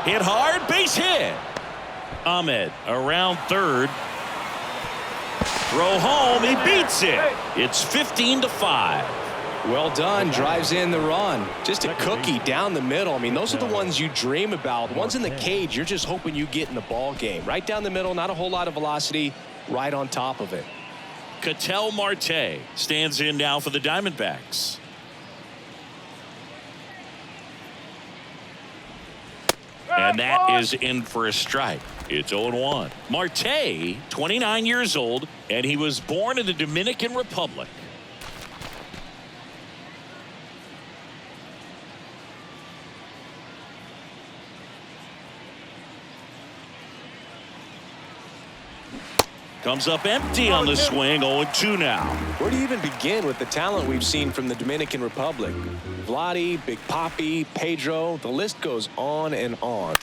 Hit hard, base hit. Ahmed around third. Throw home, he beats it. It's 15-5. Well done. Drives in the run. Just a cookie down the middle. I mean, those are the ones you dream about. Ones in the cage, you're just hoping you get in the ball game. Right down the middle, not a whole lot of velocity, right on top of it. Ketel Marte stands in now for the Diamondbacks. And that is in for a strike. It's 0-1. Marte, 29 years old, and he was born in the Dominican Republic. Comes up empty on the swing. 0-2 now. Where do you even begin with the talent we've seen from the Dominican Republic? Vladdy, Big Papi, Pedro, the list goes on and on.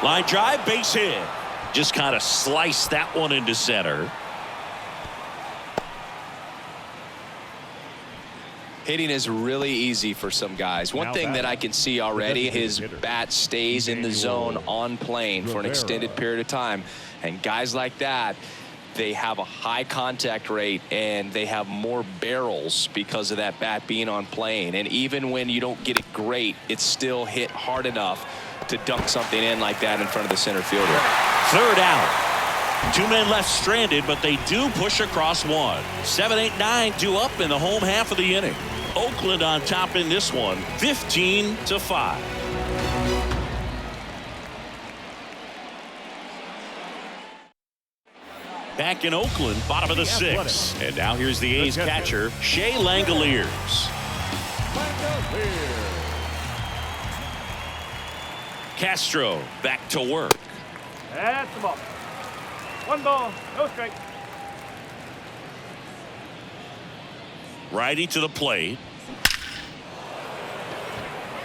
Line drive, base hit. Just kind of sliced that one into center. Hitting is really easy for some guys. One thing that I can see already, his bat stays in the zone on plane for an extended period of time. And guys like that, they have a high contact rate and they have more barrels because of that bat being on plane. And even when you don't get it great, it's still hit hard enough to dunk something in like that in front of the center fielder. Third out. 2 men left stranded, but they do push across one. 7, 8, 9 due up in the home half of the inning. Oakland on top in this one, 15-5. Back in Oakland, bottom of the 6th. And now here's the A's catcher, Shea Langoliers. Castro back to work. That's the ball. 1 ball, no strike. Righty to the plate.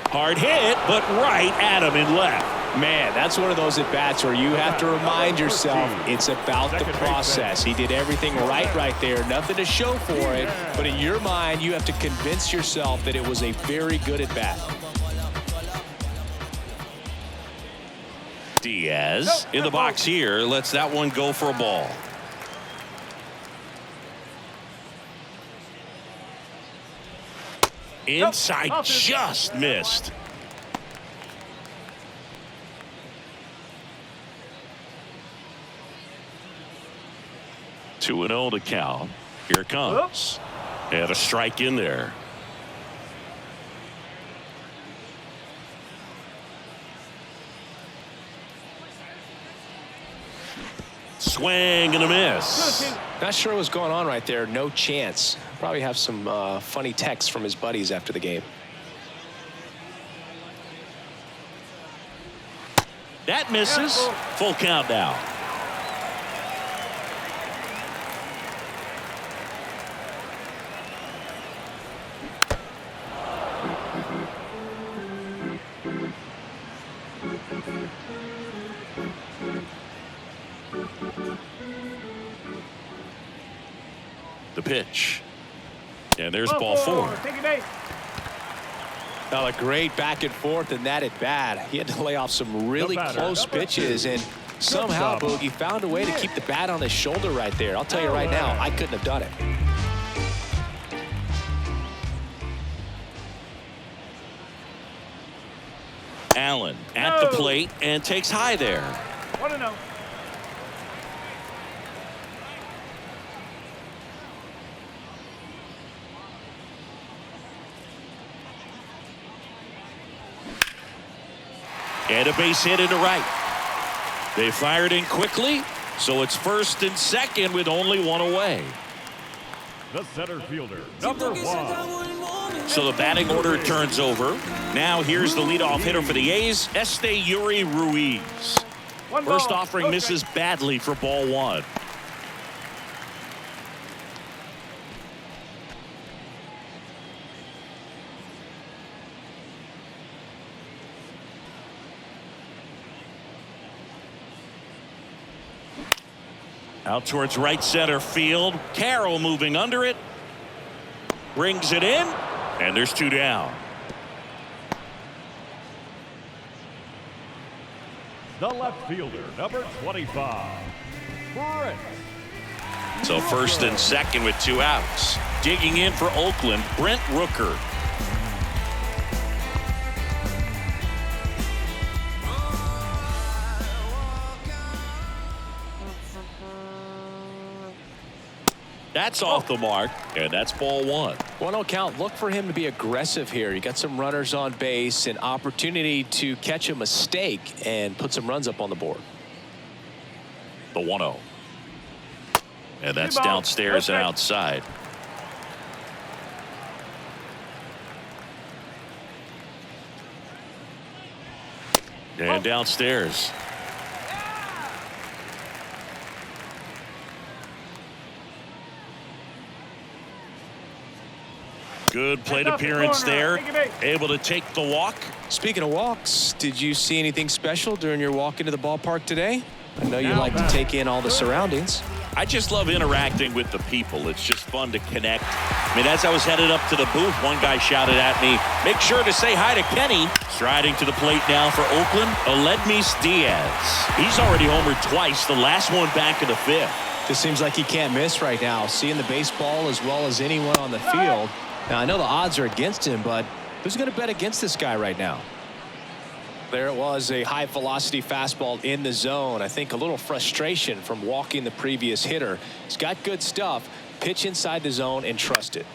Hard hit, but right at him in left. Man, that's one of those at-bats where you have to remind yourself it's about the process. He did everything right there. Nothing to show for it. But in your mind, you have to convince yourself that it was a very good at-bat. Diaz in the box here. Lets that one go for a ball. Inside, just missed. Two and 0 to count. Here it comes. And a strike in there. Swing and a miss. Not sure what's going on right there. No chance. Probably have some funny texts from his buddies after the game. That misses. Full count now. The pitch. And there's ball 4. Now a great back and forth in that at bat. He had to lay off some really close pitches, and somehow Boogie found a way to keep the bat on his shoulder right there. I'll tell you right now, I couldn't have done it. Allen at the plate and takes high there. 1-0. And a base hit into right. They fired in quickly, so it's first and second with only one away. The center fielder, number 1. So the batting order turns over. Now here's the leadoff hitter for the A's, Yuri Ruiz. First offering misses badly for ball 1. Out towards right center field. Carroll moving under it. Brings it in. And there's 2 down. The left fielder, number 25. Brent. So first and second with 2 outs. Digging in for Oakland, Brent Rooker. That's off the mark, and that's ball 1. 1-0 count. Look for him to be aggressive here. You got some runners on base, an opportunity to catch a mistake and put some runs up on the board. The 1-0. And that's downstairs and outside. And downstairs. Good plate appearance there. Able to take the walk. Speaking of walks, did you see anything special during your walk into the ballpark today? I know you like to take in all the surroundings. I just love interacting with the people. It's just fun to connect. I mean, as I was headed up to the booth, one guy shouted at me, make sure to say hi to Kenny. Striding to the plate now for Oakland, Aledmys Diaz. He's already homered twice, the last one back in the 5th. Just seems like he can't miss right now, seeing the baseball as well as anyone on the field. Now, I know the odds are against him, but who's going to bet against this guy right now? There it was, a high velocity fastball in the zone. I think a little frustration from walking the previous hitter. He's got good stuff. Pitch inside the zone and trust it.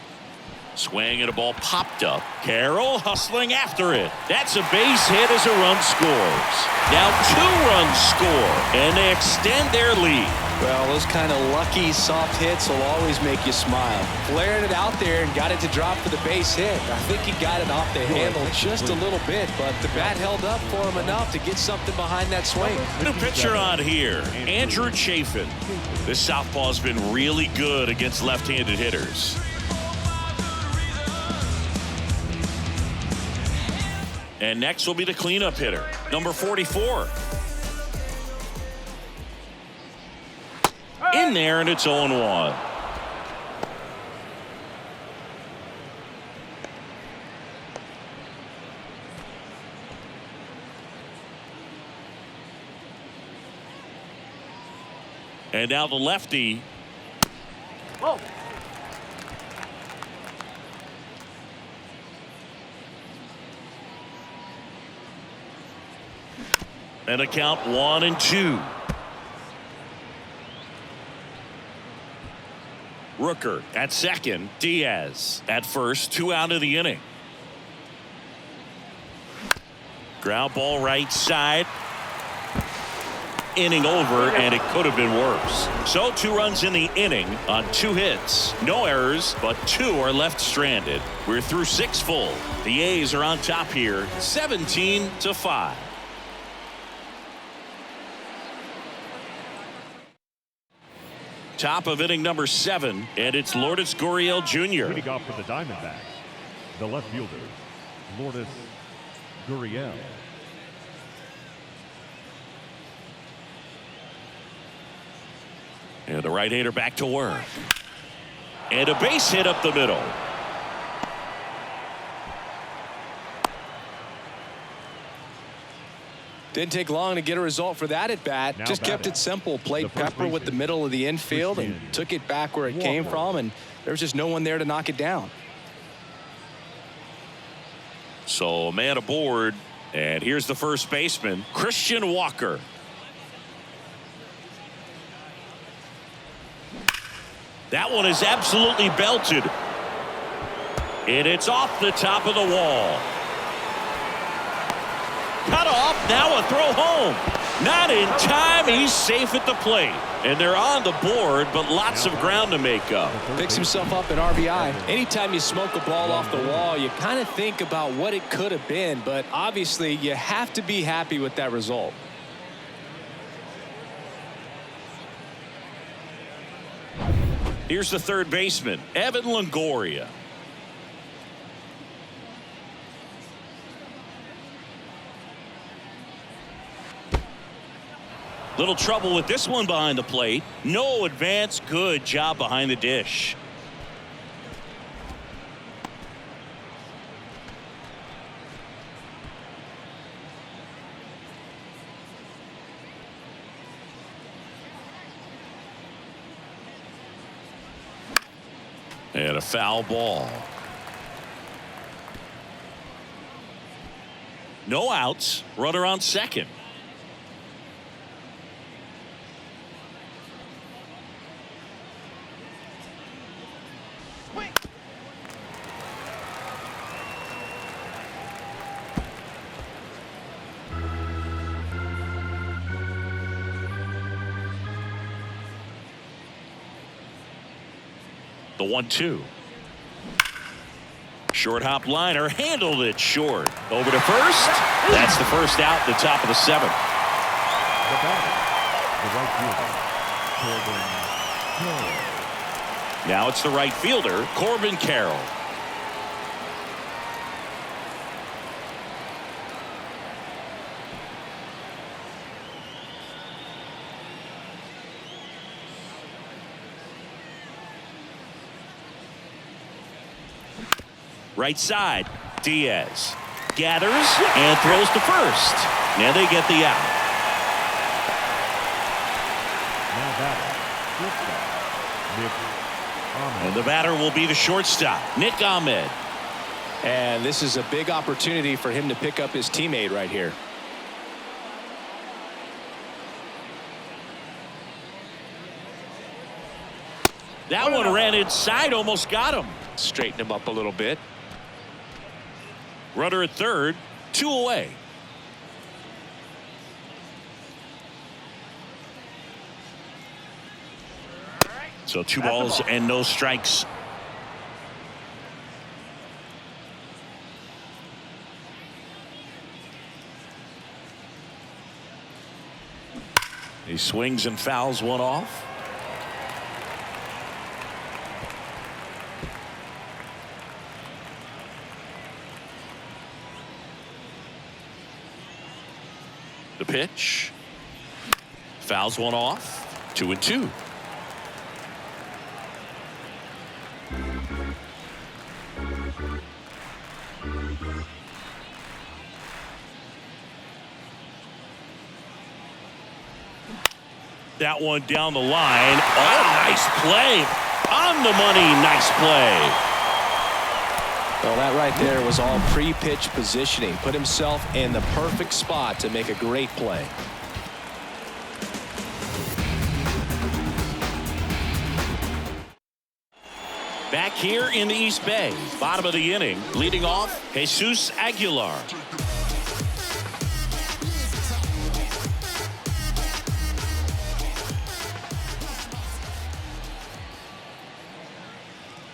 Swing and a ball popped up. Carroll hustling after it. That's a base hit as a run scores. Now 2 runs score, and they extend their lead. Well, those kind of lucky soft hits will always make you smile. Flaring it out there and got it to drop for the base hit. I think he got it off the handle just a little bit, but the bat held up for him enough to get something behind that swing. New pitcher on here, Andrew Chafin. This southpaw's been really good against left-handed hitters. And next will be the cleanup hitter, number 44. In there, and it's 0-1. And now the lefty. Whoa. And a count 1-2. Rooker at second. Diaz at first. 2 out of the inning. Ground ball right side. Inning over, and it could have been worse. So 2 runs in the inning on 2 hits. No errors, but 2 are left stranded. We're through 6 full. The A's are on top here, 17-5. Top of inning number 7, and it's Lourdes Gurriel Jr. Leading off for the Diamondbacks, the left fielder, Lourdes Gurriel. And the right-hander back to work. And a base hit up the middle. Didn't take long to get a result for that at bat. Just kept it simple. Played pepper with the middle of the infield and took it back where it came from, and there was just no one there to knock it down. So a man aboard, and here's the first baseman, Christian Walker. That one is absolutely belted. And it's off the top of the wall. Cut off, now a throw home. Not in time, he's safe at the plate. And they're on the board, but lots of ground to make up. Picks himself up an RBI. Anytime you smoke a ball off the wall, you kind of think about what it could have been, but obviously you have to be happy with that result. Here's the third baseman, Evan Longoria. Little trouble with this one behind the plate. No advance. Good job behind the dish. And a foul ball. No outs. Runner on second. The 1-2. Short hop liner, handled it short. Over to first. That's the first out at the top of the 7th. The batter, the right fielder, Corbin Carroll. Now it's the right fielder, Corbin Carroll. Right side. Diaz gathers and throws to first. And they get the out. Now batting, shortstop, Nick Ahmed. And the batter will be the shortstop, Nick Ahmed. And this is a big opportunity for him to pick up his teammate right here. That one ran inside, almost got him. Straighten him up a little bit. Runner at third, 2 away. So 2 balls and no strikes. He swings and fouls one off. The pitch. Fouls one off. 2-2. That one down the line. Oh, nice play. On the money. Nice play. Well, that right there was all pre-pitch positioning. Put himself in the perfect spot to make a great play. Back here in the East Bay, bottom of the inning, leading off, Jesus Aguilar.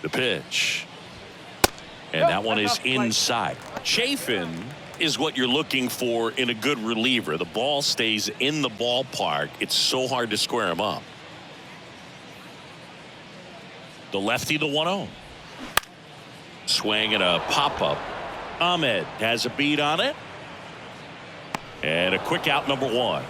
The pitch. And that one is inside. Chafin is what you're looking for in a good reliever. The ball stays in the ballpark. It's so hard to square him up. The lefty, the 1-0. Swing and a pop-up. Ahmed has a beat on it. And a quick out, number 1.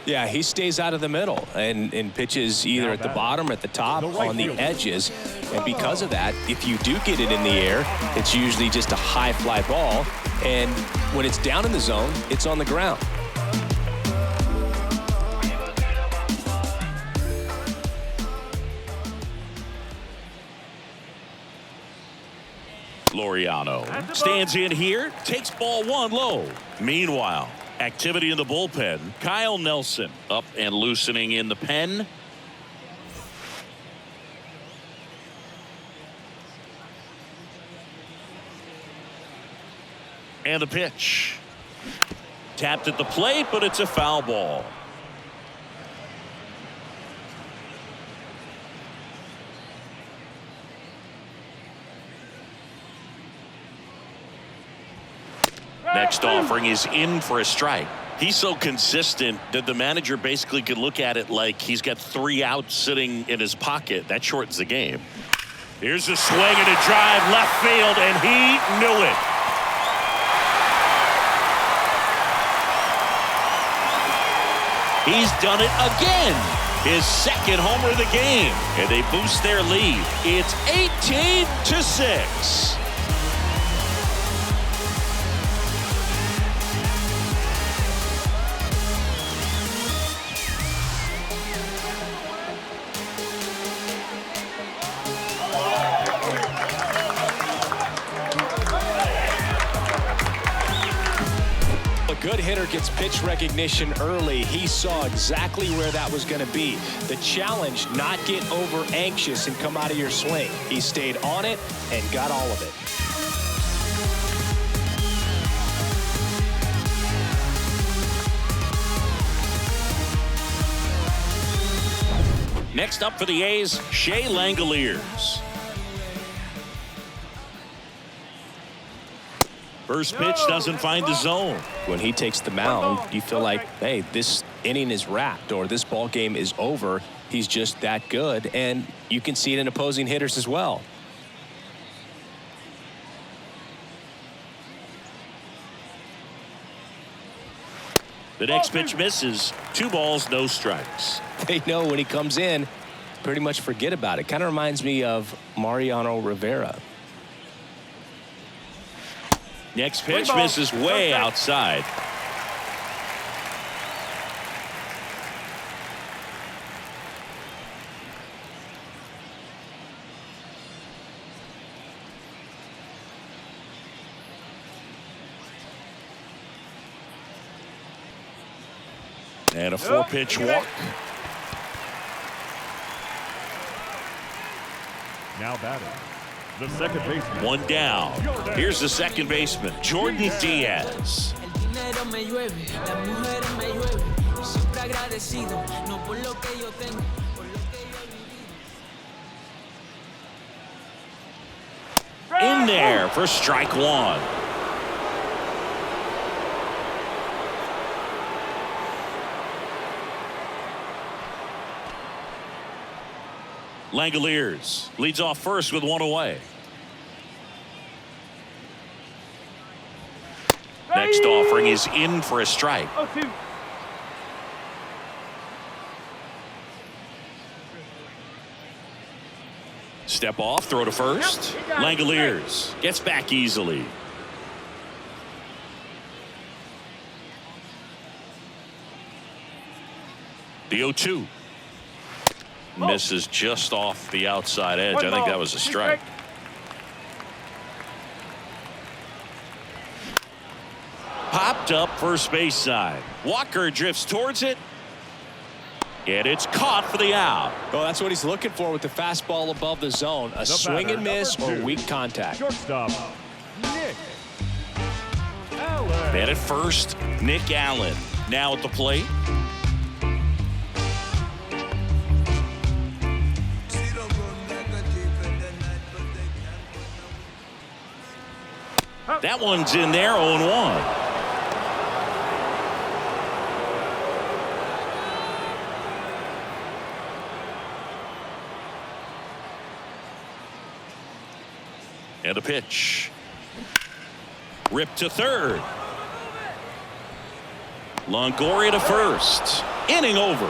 Yeah, he stays out of the middle and pitches either at the bottom or at the top on the edges. And because of that, if you do get it in the air, it's usually just a high fly ball. And when it's down in the zone, it's on the ground. Laureano stands in here, takes ball 1 low. Meanwhile, activity in the bullpen. Kyle Nelson up and loosening in the pen. And the pitch. Tapped at the plate, but it's a foul ball. Next offering is in for a strike. He's so consistent that the manager basically could look at it like he's got 3 outs sitting in his pocket. That shortens the game. Here's a swing and a drive left field, and he knew it. He's done it again. His 2nd homer of the game, and they boost their lead. It's 18-6. Good hitter gets pitch recognition early. He saw exactly where that was going to be. The challenge, not get over anxious and come out of your swing. He stayed on it and got all of it. Next up for the A's, Shea Langoliers. First pitch doesn't find the zone. When he takes the mound, you feel like, hey, this inning is wrapped or this ball game is over. He's just that good, and you can see it in opposing hitters as well. The next pitch misses. 2 balls, no strikes. They know when he comes in, pretty much forget about it. Kind of reminds me of Mariano Rivera. Next pitch misses way outside. And a 4-pitch walk. Now batting, the second baseman. One down. Here's the second baseman, Jordan Diaz. In there for strike one. Langoliers leads off first with one away. Next offering is in for a strike. Step off, throw to first. Langoliers gets back easily. The 0-2. Misses just off the outside edge. I think that was a strike. Popped up first base side. Walker drifts towards it. And it's caught for the out. Well, that's what he's looking for with the fastball above the zone. A swing and miss or weak contact. Shortstop, Nick Allen. And at first, Nick Allen now at the plate. That one's in there, 0-1. And a pitch. Ripped to third. Longoria to first. Inning over.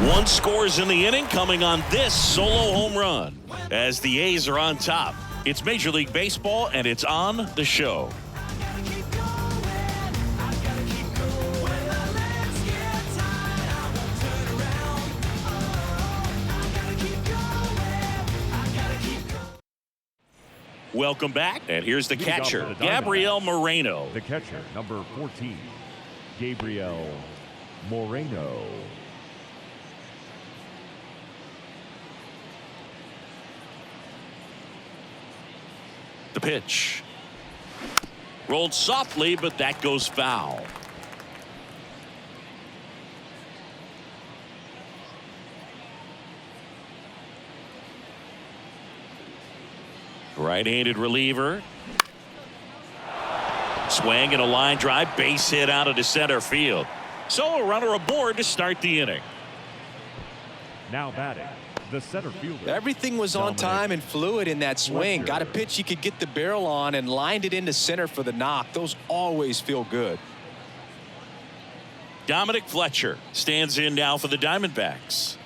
One scores in the inning coming on this solo home run. As the A's are on top. It's Major League Baseball, and it's on the show. Welcome back, and here's the catcher, Gabriel Moreno. The catcher, number 14, Gabriel Moreno. The pitch. Rolled softly, but that goes foul. Right-handed reliever. Swing and a line drive, base hit out into center field. So a runner aboard to start the inning. Now batting, the center fielder. Everything was on time and fluid in that swing. Got a pitch he could get the barrel on and lined it into center for the knock. Those always feel good. Dominic Fletcher stands in now for the Diamondbacks.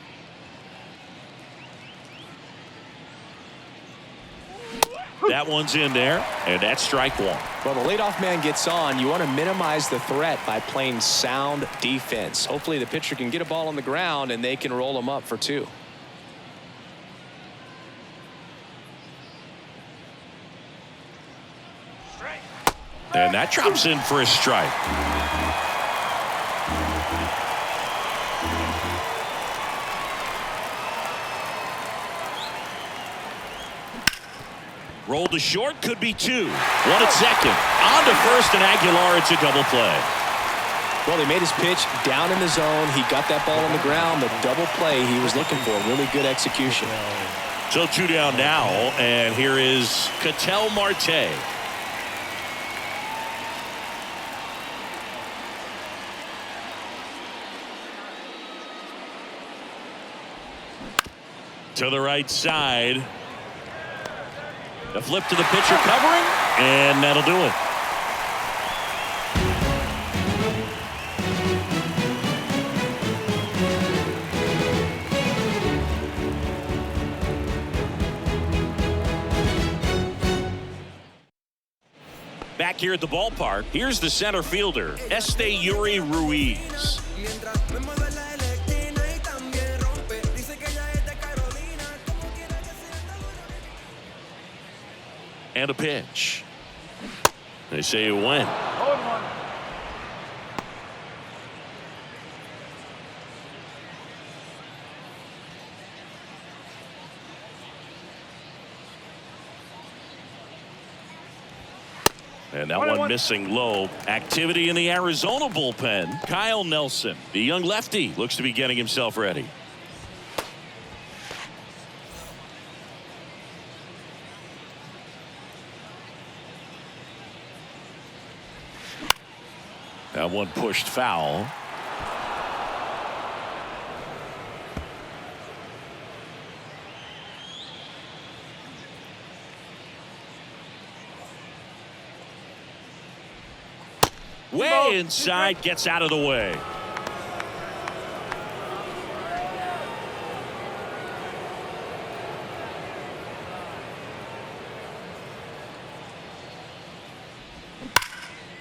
That one's in there, and that's strike one. Well, the leadoff man gets on. You want to minimize the threat by playing sound defense. Hopefully the pitcher can get a ball on the ground and they can roll him up for two. And that drops in for a strike. Rolled to short, could be two. One at second. On to first, and Aguilar, it's a double play. Well, he made his pitch down in the zone. He got that ball on the ground. The double play he was looking for. Really good execution. So two down now, and here is Ketel Marte. To the right side. The flip to the pitcher covering, and that'll do it. Back here at the ballpark, here's the center fielder, Yuri Ruiz. And a pitch. They say it went. 0-1. And that one missing low. Activity in the Arizona bullpen. Kyle Nelson, the young lefty, looks to be getting himself ready. That one pushed foul. Way inside, gets out of the way.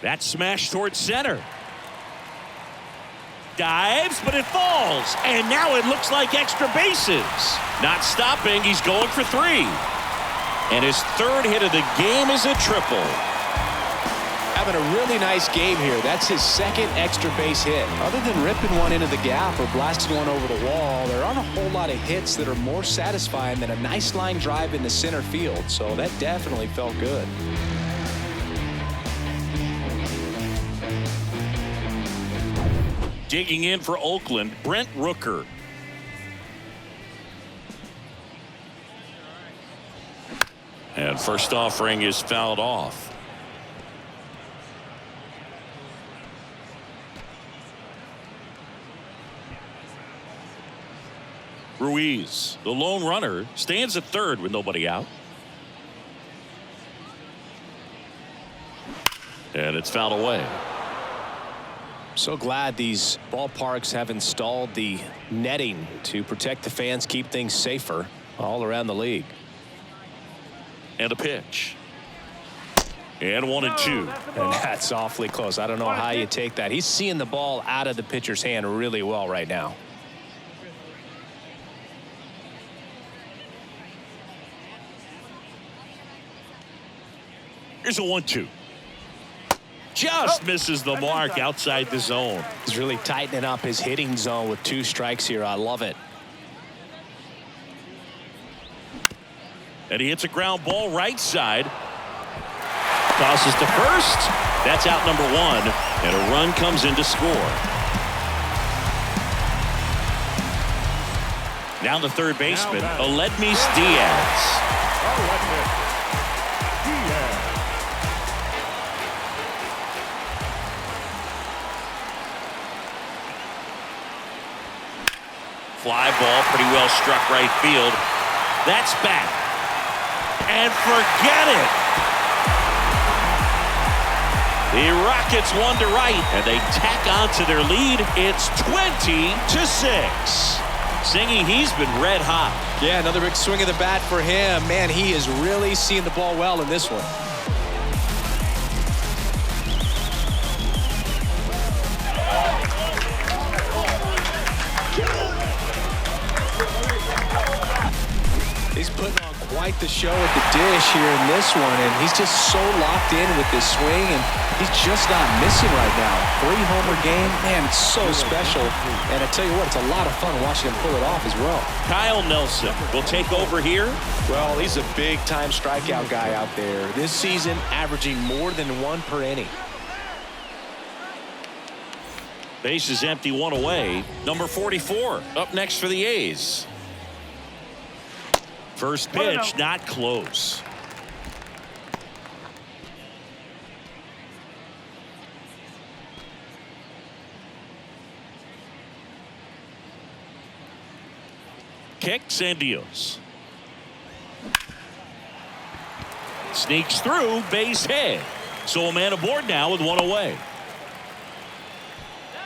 That smash towards center. Dives, but it falls. And now it looks like extra bases. Not stopping, he's going for 3. And his 3rd hit of the game is a triple. Having a really nice game here. That's his 2nd extra base hit. Other than ripping one into the gap or blasting one over the wall, there aren't a whole lot of hits that are more satisfying than a nice line drive into center field. So that definitely felt good. Digging in for Oakland, Brent Rooker. And first offering is fouled off. Ruiz, the lone runner, stands at 3rd with nobody out. And it's fouled away. So glad these ballparks have installed the netting to protect the fans, keep things safer all around the league. And a pitch. And 1-2. And that's awfully close. I don't know how you take that. He's seeing the ball out of the pitcher's hand really well right now. Here's a 1-2. Just misses the mark outside the zone. He's really tightening up his hitting zone with 2 strikes here. I love it. And he hits a ground ball right side. Tosses to first. That's out number 1. And a run comes in to score. Now the third baseman, Aledmys Diaz. Fly ball, pretty well struck right field. That's back. And forget it. The Rockets won to right, and they tack on to their lead. It's 20-6. Singy, he's been red hot. Yeah, another big swing of the bat for him. Man, he is really seeing the ball well in this one. He's putting on quite the show at the dish here in this one, and he's just so locked in with this swing, and he's just not missing right now. 3-homer game, man, it's so special. And I tell you what, it's a lot of fun watching him pull it off as well. Kyle Nelson will take over here. Well, he's a big-time strikeout guy out there. This season, averaging more than 1 per inning. Base is empty, 1 away. Number 44 up next for the A's. First pitch, not close. Kicks and deals. Sneaks through, base hit. So a man aboard now with 1 away.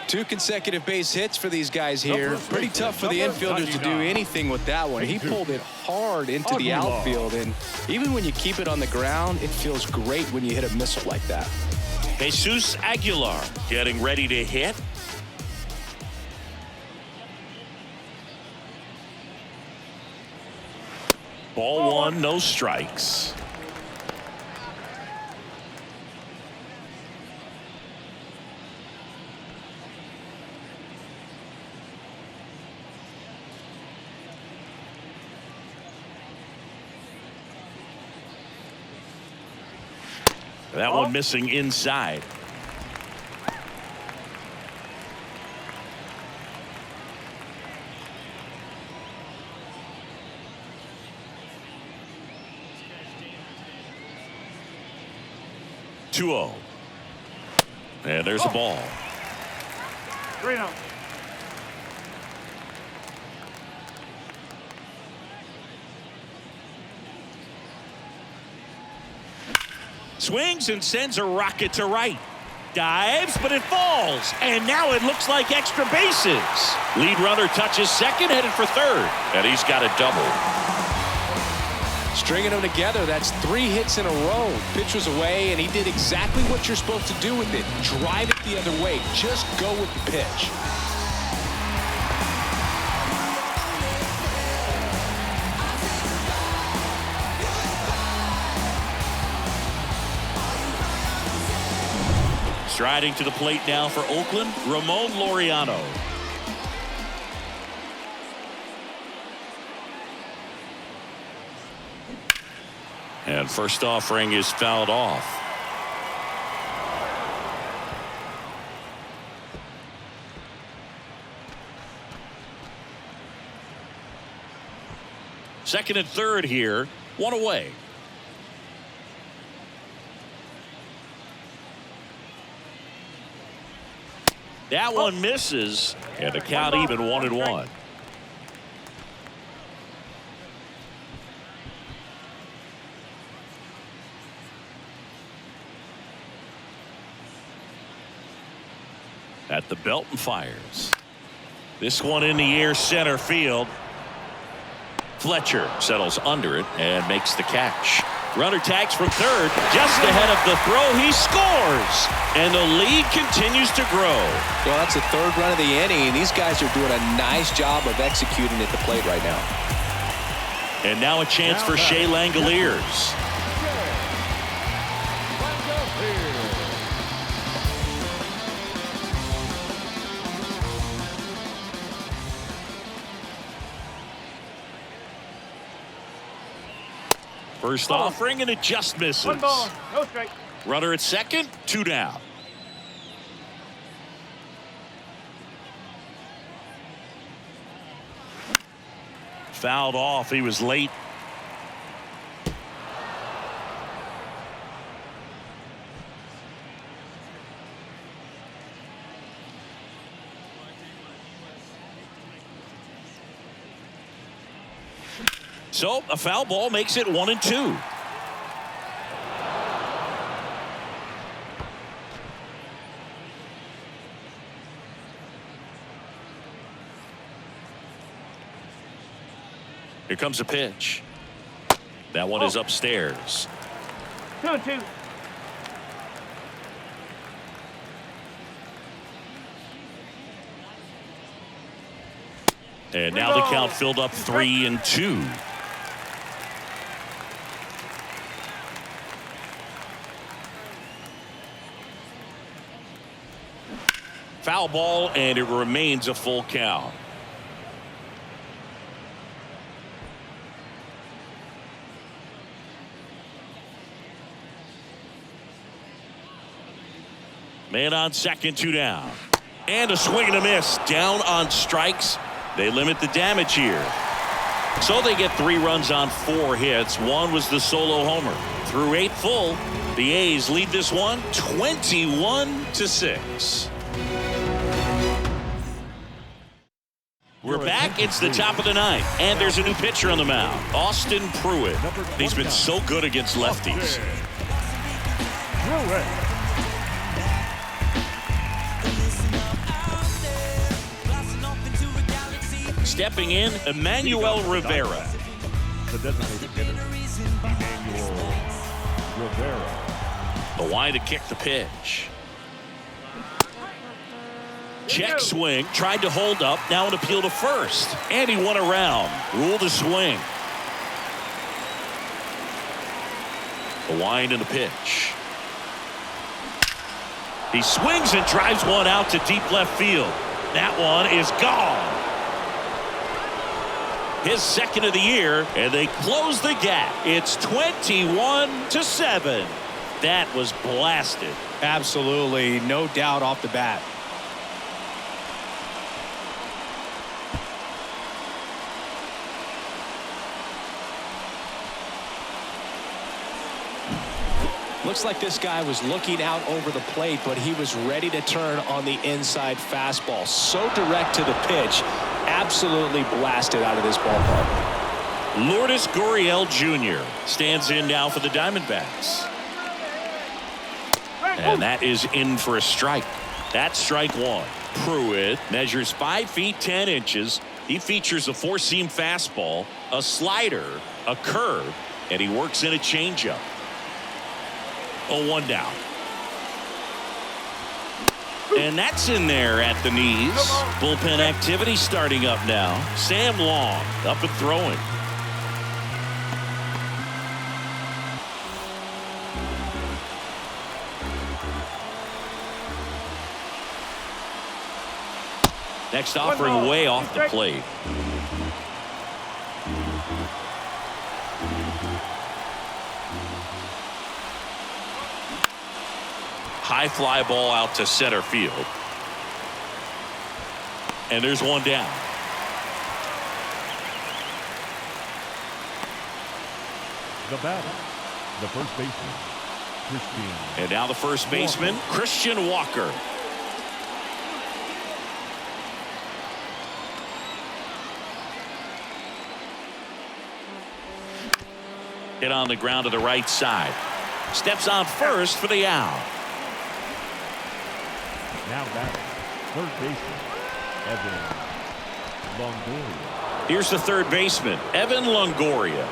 2 consecutive base hits for these guys here. Pretty tough for the infielders to do anything with that one. He pulled it hard into the outfield, and even when you keep it on the ground, it feels great when you hit a missile like that. Jesus Aguilar getting ready to hit. Ball 1, no strikes. That one missing inside. (2-0). And there's a ball. 3-0. Swings and sends a rocket to right. Dives, but it falls. And now it looks like extra bases. Lead runner touches second, headed for third. And he's got a double. Stringing them together, that's 3 hits in a row. Pitch was away, and he did exactly what you're supposed to do with it. Drive it the other way. Just go with the pitch. Striding to the plate now for Oakland, Ramon Laureano. And first offering is fouled off. Second and third here, 1 away. That one misses, and the count even 1-1. At the belt and fires. This one in the air, center field. Fletcher settles under it and makes the catch. Runner tags from third, just ahead of the throw. He scores, and the lead continues to grow. Well, that's the 3rd run of the inning. These guys are doing a nice job of executing at the plate right now. And now a chance for Shea Langoliers. First offering, and it just misses. 1 ball, no strike. Runner at second, 2 down. Fouled off. He was late. So a foul ball makes it 1-2. Here comes a pitch. That one is upstairs. 2-2. And now the count filled up 3-2. Foul ball, and it remains a full count. Man on second, 2 down. And a swing and a miss. Down on strikes. They limit the damage here. So they get 3 runs on 4 hits. One was the solo homer. Through 8 full, the A's lead this one 21-6. We're back. It's the top of the 9th, and there's a new pitcher on the mound, Austin Pruitt. He's been so good against lefties. Stepping in, Emmanuel Rivera. The designated hitter, Emmanuel Rivera. The line to kick the pitch. Check swing, tried to hold up, now an appeal to first. And he won around, ruled a swing. The wind and the pitch. He swings and drives one out to deep left field. That one is gone. His second of the year, and they close the gap. It's 21-7. That was blasted. Absolutely, no doubt off the bat. Looks like this guy was looking out over the plate, but he was ready to turn on the inside fastball. So direct to the pitch. Absolutely blasted out of this ballpark. Lourdes Gurriel Jr. stands in now for the Diamondbacks. And that is in for a strike. That's strike one. Pruitt measures 5 feet 10 inches. He features a four-seam fastball, a slider, a curve, and he works in a changeup. 0-1 down. And that's in there at the knees. Bullpen activity starting up now. Sam Long up and throwing. Next offering way off the plate. High fly ball out to center field. And there's one down. The batter, the first baseman, Christian. And now the first baseman, Christian Walker. Hit on the ground to the right side. Steps on first for the out. Now batting, third baseman, Evan Longoria. Here's the third baseman, Evan Longoria.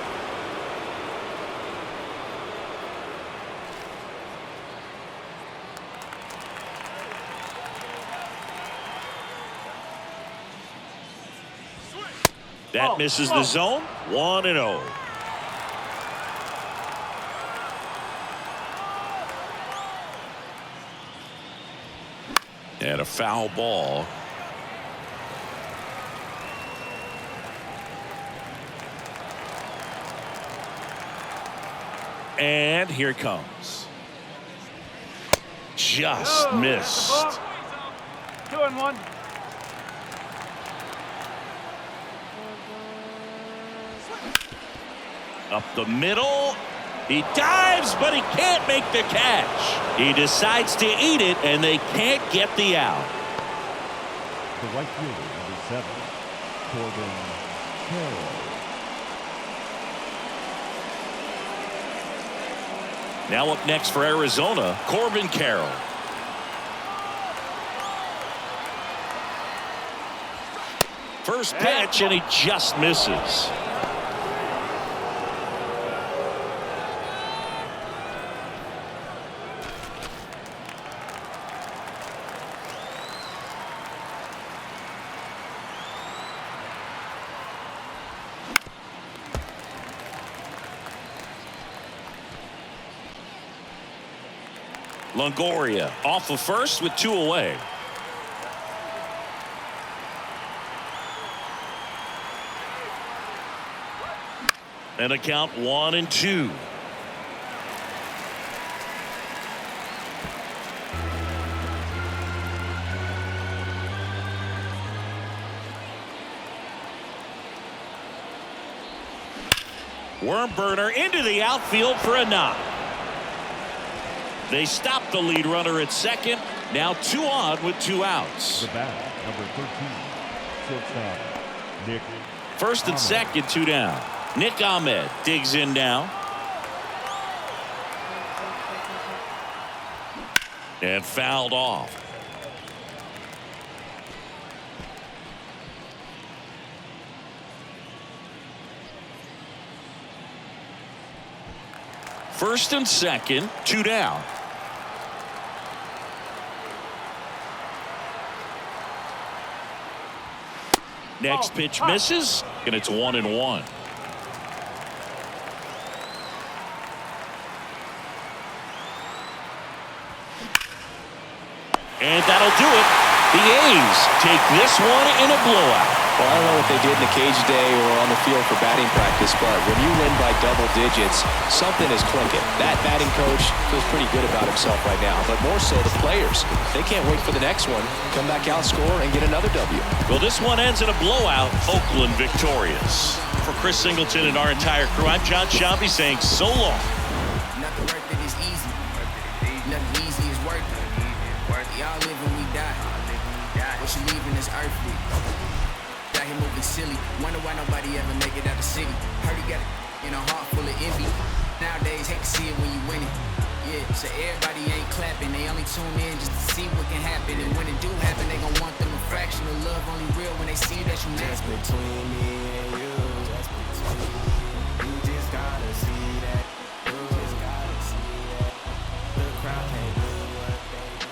That misses the zone. 1-0. And a foul ball. And here it comes. Just missed. 2-1. Up the middle. He dives, but he can't make the catch. He decides to eat it, and they can't get the out. The right fielder, number 7, Corbin Carroll. Now up next for Arizona, Corbin Carroll. First pitch, and he just misses. Longoria off of first with 2 away. And a count 1-2. Worm burner into the outfield for a knock. They stop the lead runner at second. Now 2 on with 2 outs. The batter, number 13, shortstop, Nick. First and second, 2 down. Nick Ahmed digs in now. And fouled off. First and second, 2 down. Next pitch misses, and it's 1-1. And that'll do it. The A's take this one in a blowout. Well, I don't know what they did in the cage today or on the field for batting practice, but when you win by double digits, something is clicking. That batting coach feels pretty good about himself right now, but more so the players. They can't wait for the next one, come back out, score, and get another W. Well, this one ends in a blowout. Oakland victorious. For Chris Singleton and our entire crew, I'm John Shambi saying so long. Nothing worth it is easy. Nothing easy is worth it. Y'all live and we die. What you leaving is earthly. Got him moving silly. Wonder why nobody ever make it out the city. Heard he got it in a heart full of envy. Nowadays, hate to see it when you win it. Yeah, so everybody ain't clapping. They only tune in just to see what can happen. And when it do happen, they gon' want them a fraction of love. Only real when they see that you mad. Between me and you. Just between you. You just gotta see that. You just gotta see that. The crowd can't do what they do.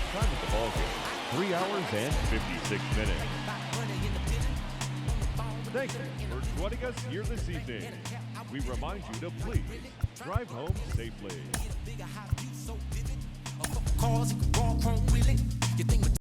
Time of the ball game, 3 hours and 56 minutes. Thank you for joining us here this evening. We remind you to please drive home safely.